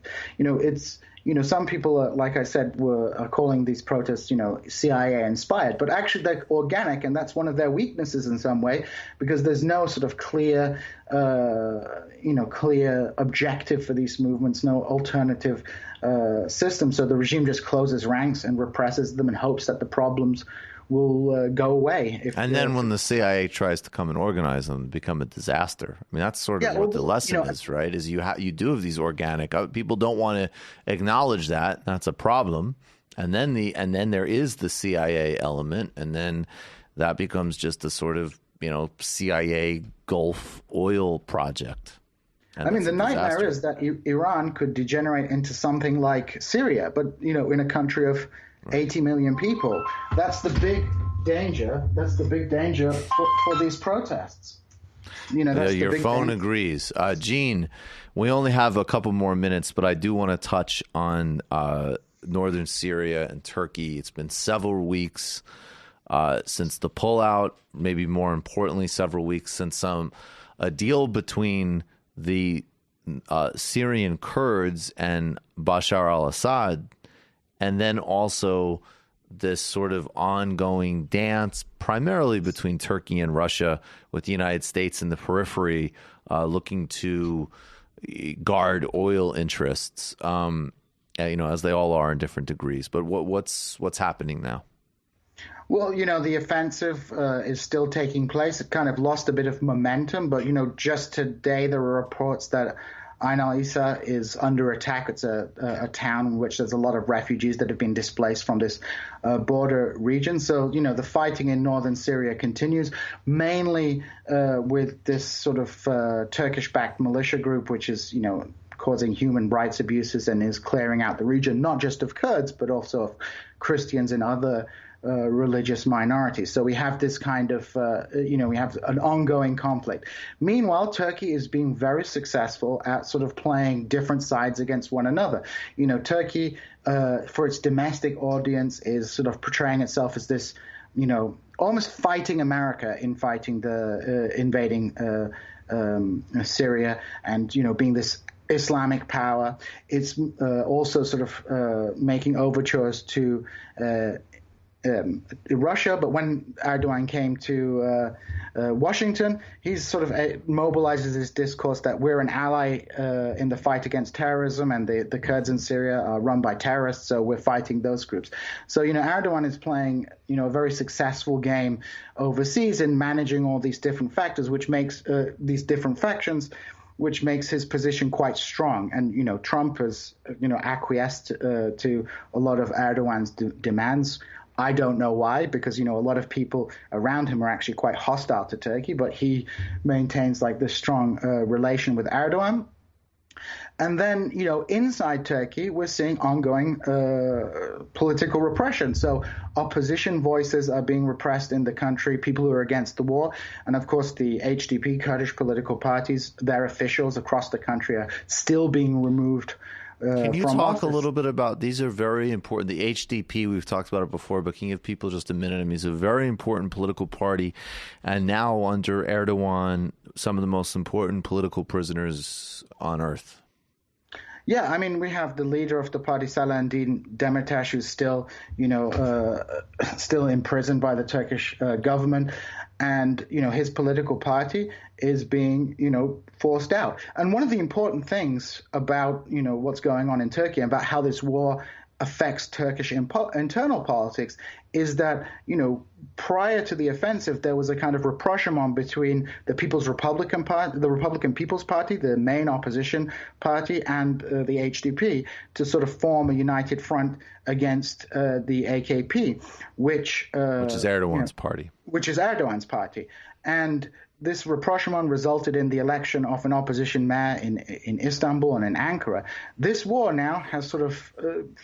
Some people, like I said, are calling these protests, CIA inspired, but actually they're organic, and that's one of their weaknesses in some way, because there's no sort of clear objective for these movements, no alternative system. So the regime just closes ranks and represses them in hopes that the problems will go away. Then when the CIA tries to come and organize them, become a disaster. I mean, that's sort of what the lesson is, right? Is you do have these organic. People don't want to acknowledge that. That's a problem. And then there is the CIA element, and then that becomes just a sort of CIA Gulf oil project. And the nightmare is that Iran could degenerate into something like Syria, but in a country of 80 million people. That's the big danger. That's the big danger for these protests. Your phone agrees. Djene, we only have a couple more minutes, but I do want to touch on northern Syria and Turkey. It's been several weeks since the pullout, maybe more importantly, several weeks since a deal between the Syrian Kurds and Bashar al-Assad, and then also this sort of ongoing dance, primarily between Turkey and Russia, with the United States in the periphery, looking to guard oil interests, as they all are in different degrees. But what's happening now? Well, the offensive is still taking place. It kind of lost a bit of momentum, but, just today there were reports that Ain al-Issa is under attack. It's a town in which there's a lot of refugees that have been displaced from this border region. So, the fighting in northern Syria continues, mainly with this sort of Turkish-backed militia group, which is, causing human rights abuses and is clearing out the region, not just of Kurds, but also of Christians and other religious minorities. So we have this kind of, we have an ongoing conflict. Meanwhile, Turkey is being very successful at sort of playing different sides against one another. Turkey, for its domestic audience, is sort of portraying itself as this, almost fighting America in fighting the invading Syria, and, being this Islamic power. It's also sort of making overtures to Russia, but when Erdogan came to Washington, he sort of mobilizes this discourse that we're an ally in the fight against terrorism, and the Kurds in Syria are run by terrorists, so we're fighting those groups. So, Erdogan is playing, a very successful game overseas in managing all these different factors, which makes these different factions, which makes his position quite strong. And, Trump has, acquiesced to a lot of Erdogan's demands. I don't know why, because, a lot of people around him are actually quite hostile to Turkey, but he maintains like this strong relation with Erdogan. And then, inside Turkey, we're seeing ongoing political repression. So opposition voices are being repressed in the country, people who are against the war. And of course, the HDP, Kurdish political parties, their officials across the country are still being removed. Can you talk a little bit about, these are very important, the HDP, we've talked about it before, but can you give people just a minute? I mean, it's a very important political party, and now under Erdogan, some of the most important political prisoners on earth. Yeah, I mean, we have the leader of the party, Selahattin Demirtas, who's still, still imprisoned by the Turkish government. And, his political party is being, forced out. And one of the important things about, what's going on in Turkey, about how this war affects Turkish internal politics, is that, prior to the offensive, there was a kind of rapprochement between the Republican People's Party, the main opposition party, and the HDP to sort of form a united front against the AKP, which is Erdogan's party. Which is Erdogan's party. And this rapprochement resulted in the election of an opposition mayor in Istanbul and in Ankara. This war now has sort of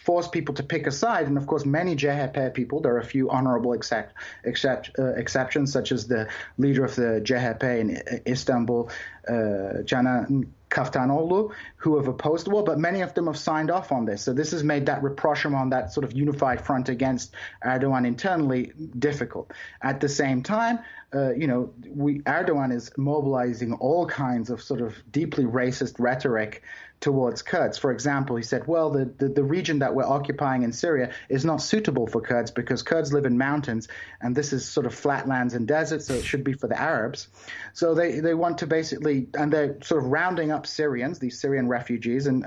forced people to pick a side. And of course, many CHP people, there are a few honorable exceptions, such as the leader of the CHP in Istanbul, Canan Kaftanoğlu, who have opposed the war, but many of them have signed off on this. So this has made that rapprochement, that sort of unified front against Erdogan internally, difficult. At the same time, Erdogan is mobilizing all kinds of sort of deeply racist rhetoric towards Kurds. For example, he said, well, the region that we're occupying in Syria is not suitable for Kurds because Kurds live in mountains and this is sort of flatlands and deserts, so it should be for the Arabs. So they want to basically, and they're sort of rounding up Syrians, these Syrian refugees, and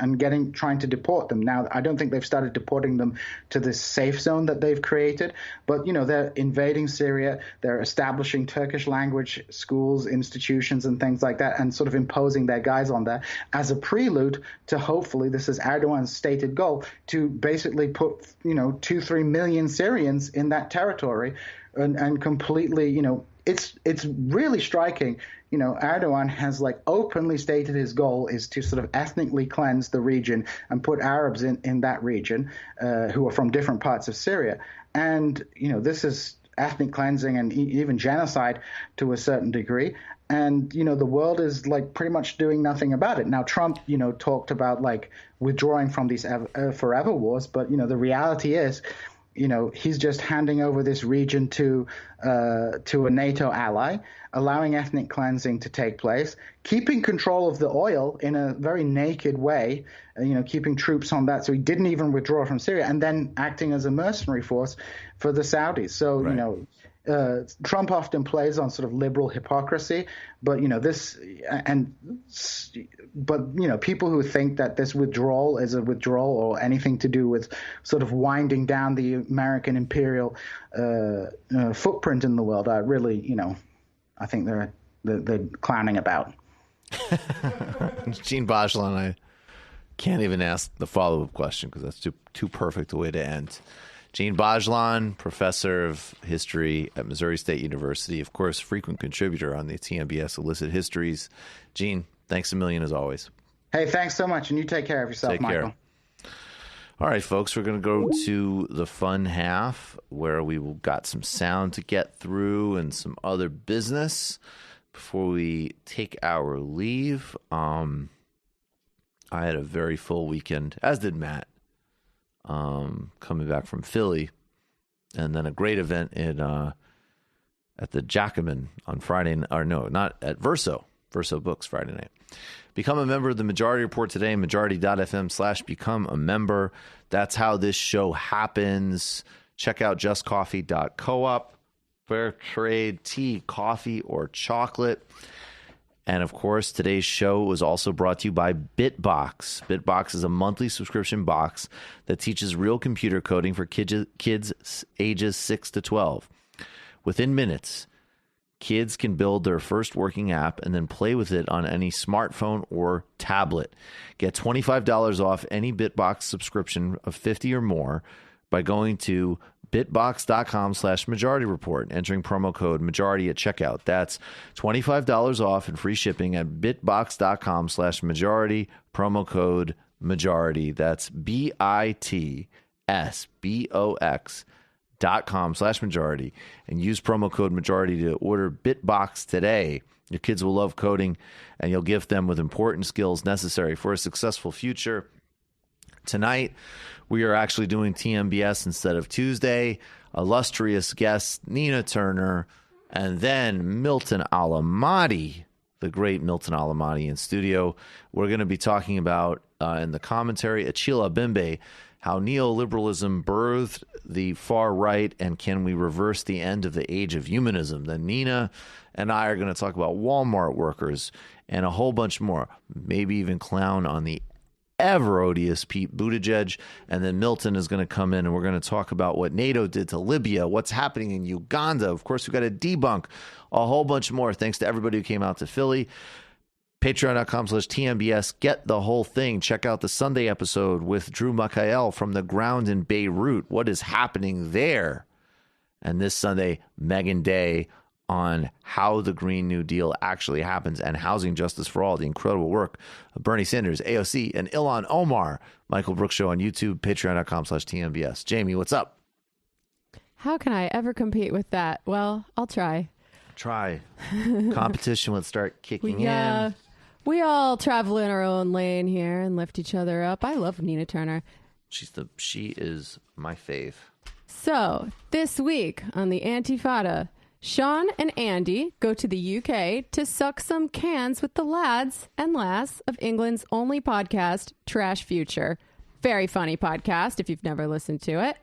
trying to deport them. Now, I don't think they've started deporting them to this safe zone that they've created, but, they're invading Syria, they're establishing Turkish language schools, institutions, and things like that, and sort of imposing their guise on that as a prelude to hopefully, this is Erdogan's stated goal, to basically put 2-3 million Syrians in that territory and completely, it's really striking. Erdogan has openly stated his goal is to sort of ethnically cleanse the region and put Arabs in that region who are from different parts of Syria. And, this is ethnic cleansing and even genocide to a certain degree. And, the world is pretty much doing nothing about it. Now, Trump, talked about withdrawing from these forever wars. But, the reality is, he's just handing over this region to a NATO ally, allowing ethnic cleansing to take place, keeping control of the oil in a very naked way, keeping troops on that. So he didn't even withdraw from Syria, and then acting as a mercenary force for the Saudis. So, right. Trump often plays on sort of liberal hypocrisy, but people who think that this withdrawal is a withdrawal or anything to do with sort of winding down the American imperial footprint in the world are really, I think they're clowning about. Djene Bajalan, I can't even ask the follow-up question because that's too perfect a way to end. Djene Bajalan, professor of history at Missouri State University, of course, frequent contributor on the TMBS Illicit Histories. Djene, thanks a million as always. Hey, thanks so much, and you take care of yourself, take Michael. Care. All right, folks, we're going to go to the fun half where we've got some sound to get through and some other business before we take our leave. I had a very full weekend, as did Matt. Coming back from Philly, and then a great event at the Jacobin on Friday, or no, not at Verso Books Friday night. Become a member of the Majority Report today, majority.fm/become a member. That's how this show happens. Check out justcoffee.coop. Fair trade, tea, coffee, or chocolate. And, of course, today's show was also brought to you by BitBox. BitBox is a monthly subscription box that teaches real computer coding for kids ages 6 to 12. Within minutes, kids can build their first working app and then play with it on any smartphone or tablet. Get $25 off any BitBox subscription of $50 or more by going to bitbox.com/majority report, entering promo code majority at checkout. That's $25 off and free shipping at bitbox.com/majority, promo code majority. That's BITSBOX.com/majority, and use promo code majority to order BitBox today. Your kids will love coding, and you'll gift them with important skills necessary for a successful future. Tonight, we are actually doing TMBS instead of Tuesday. Illustrious guest, Nina Turner, and then Milton Alamati, the great Milton Alamati in studio. We're going to be talking about, in the commentary, Achille Mbembe, how neoliberalism birthed the far right, and can we reverse the end of the age of humanism? Then Nina and I are going to talk about Walmart workers and a whole bunch more, maybe even clown on the ever odious Pete Buttigieg. And then Milton is going to come in and we're going to talk about what NATO did to Libya, what's happening in Uganda. Of course, we've got to debunk a whole bunch more. Thanks to everybody who came out to Philly. Patreon.com/TMBS. Get the whole thing. Check out the Sunday episode with Drew Mikael from the ground in Beirut. What is happening there? And this Sunday, Megan Day on how the Green New Deal actually happens and housing justice for all, the incredible work of Bernie Sanders, AOC, and Ilhan Omar. Michael Brooks Show on YouTube, patreon.com/TMBS. Jamie, what's up? How can I ever compete with that? Well, I'll try. Competition would start kicking in. We all travel in our own lane here and lift each other up. I love Nina Turner. She is my fave. So, this week on the Antifada, Sean and Andy go to the UK to suck some cans with the lads and lass of England's only podcast, Trash Future. Very funny podcast if you've never listened to it.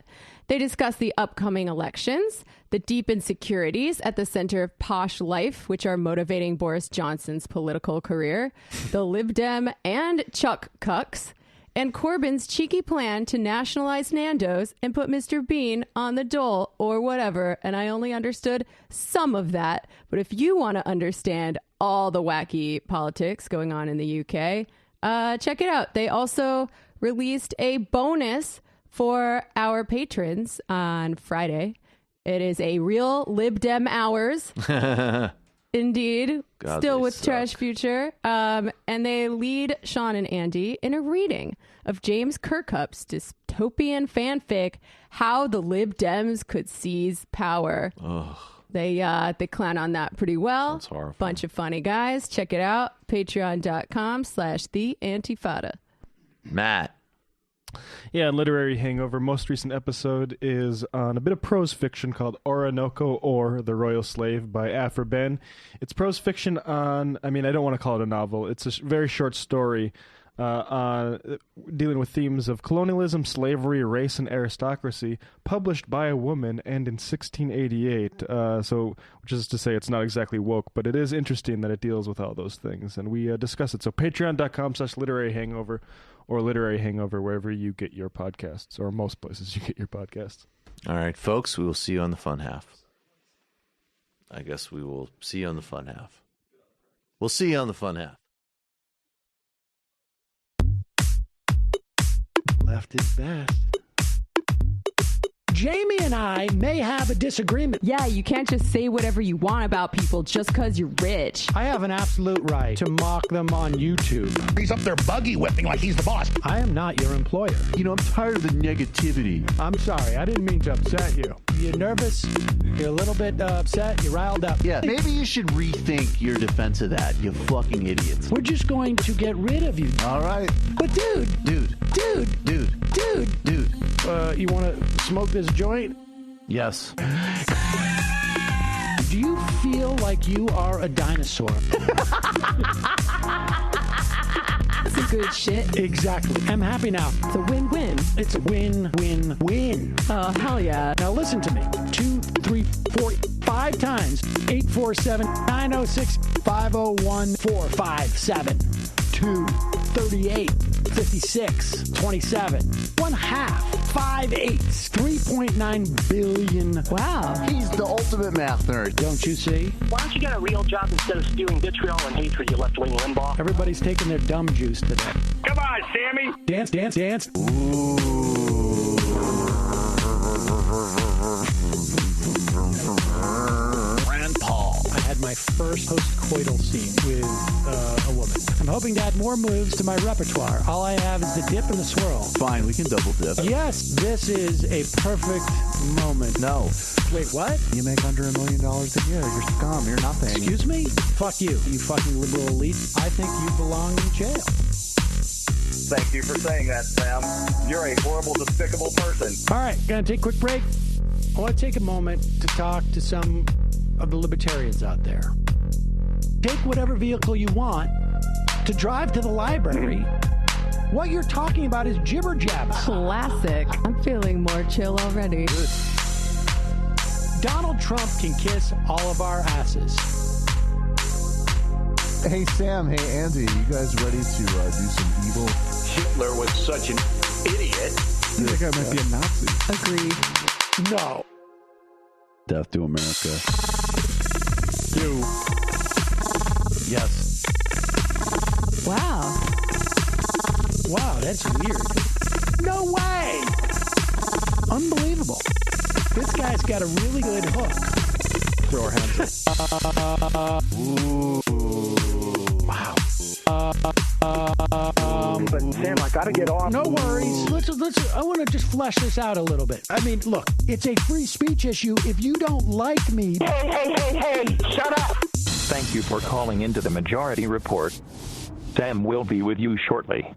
They discuss the upcoming elections, the deep insecurities at the center of posh life, which are motivating Boris Johnson's political career, the Lib Dem and Chuck Cucks, and Corbyn's cheeky plan to nationalize Nando's and put Mr. Bean on the dole or whatever. And I only understood some of that. But if you want to understand all the wacky politics going on in the UK, check it out. They also released a bonus for our patrons on Friday. It is a real Lib Dem hours. Indeed. God, still with suck. Trash Future. And they lead Sean and Andy in a reading of James Kirkup's dystopian fanfic, How the Lib Dems Could Seize Power. Ugh. They clown on that pretty well. That's horrifying. Bunch of funny guys. Check it out. Patreon.com/theantifada. Matt. Yeah, Literary Hangover. Most recent episode is on a bit of prose fiction called Orinoco or The Royal Slave by Afra Ben. It's prose fiction on, I don't want to call it a novel. It's a very short story on dealing with themes of colonialism, slavery, race, and aristocracy, published by a woman and in 1688. Which is to say it's not exactly woke, but it is interesting that it deals with all those things. And we discuss it. So patreon.com/literary hangover. Or Literary Hangover, wherever you get your podcasts, or most places you get your podcasts. All right, folks, we will see you on the fun half. I guess we will see you on the fun half. We'll see you on the fun half. Left is best. Jamie and I may have a disagreement. Yeah, you can't just say whatever you want about people just because you're rich. I have an absolute right to mock them on YouTube. He's up there buggy whipping like he's the boss. I am not your employer. I'm tired of the negativity. I'm sorry, I didn't mean to upset you. You're nervous? You're a little bit upset? You're riled up? Yeah, maybe you should rethink your defense of that, you fucking idiots. We're just going to get rid of you. All right. But dude. You want to smoke this joint? Yes. Do you feel like you are a dinosaur? That's a good shit. Exactly. I'm happy now. It's a win-win. It's a win-win-win. Oh, hell yeah. Now listen to me. 2, 3, 4, 5 times. 847-906-501-457. 2, 38, 56, 27. 1/2. 5 eighths. 3.9 billion. Wow. He's the ultimate math nerd. Don't you see? Why don't you get a real job instead of spewing vitriol and hatred, you left-wing Limbaugh? Everybody's taking their dumb juice today. Come on, Sammy. Dance, dance, dance. Rand Paul. I had my first post-coital scene with a woman. I'm hoping to add more moves to my repertoire. All I have is the dip and the swirl. Fine, we can double dip. Yes, this is a perfect moment. No. Wait, what? You make under $1 million a year. You're scum. You're nothing. Excuse me? Fuck you, you fucking liberal elite. I think you belong in jail. Thank you for saying that, Sam. You're a horrible, despicable person. All right, gonna take a quick break. I want to take a moment to talk to some of the libertarians out there. Take whatever vehicle you want to drive to the library. What you're talking about is jibber jabber. Classic. I'm feeling more chill already. Donald Trump can kiss all of our asses. Hey, Sam. Hey, Andy. You guys ready to do some evil? Hitler was such an idiot. That guy might be a Nazi. Agreed. No. Death to America. You. Yes. Wow. Wow, that's weird. No way! Unbelievable. This guy's got a really good hook. throw our hands up. Ooh. Wow. But Sam, I got to get off. No worries. Let's. I want to just flesh this out a little bit. I mean, look, it's a free speech issue. If you don't like me, Hey, shut up. Thank you for calling into the Majority Report. Sam will be with you shortly.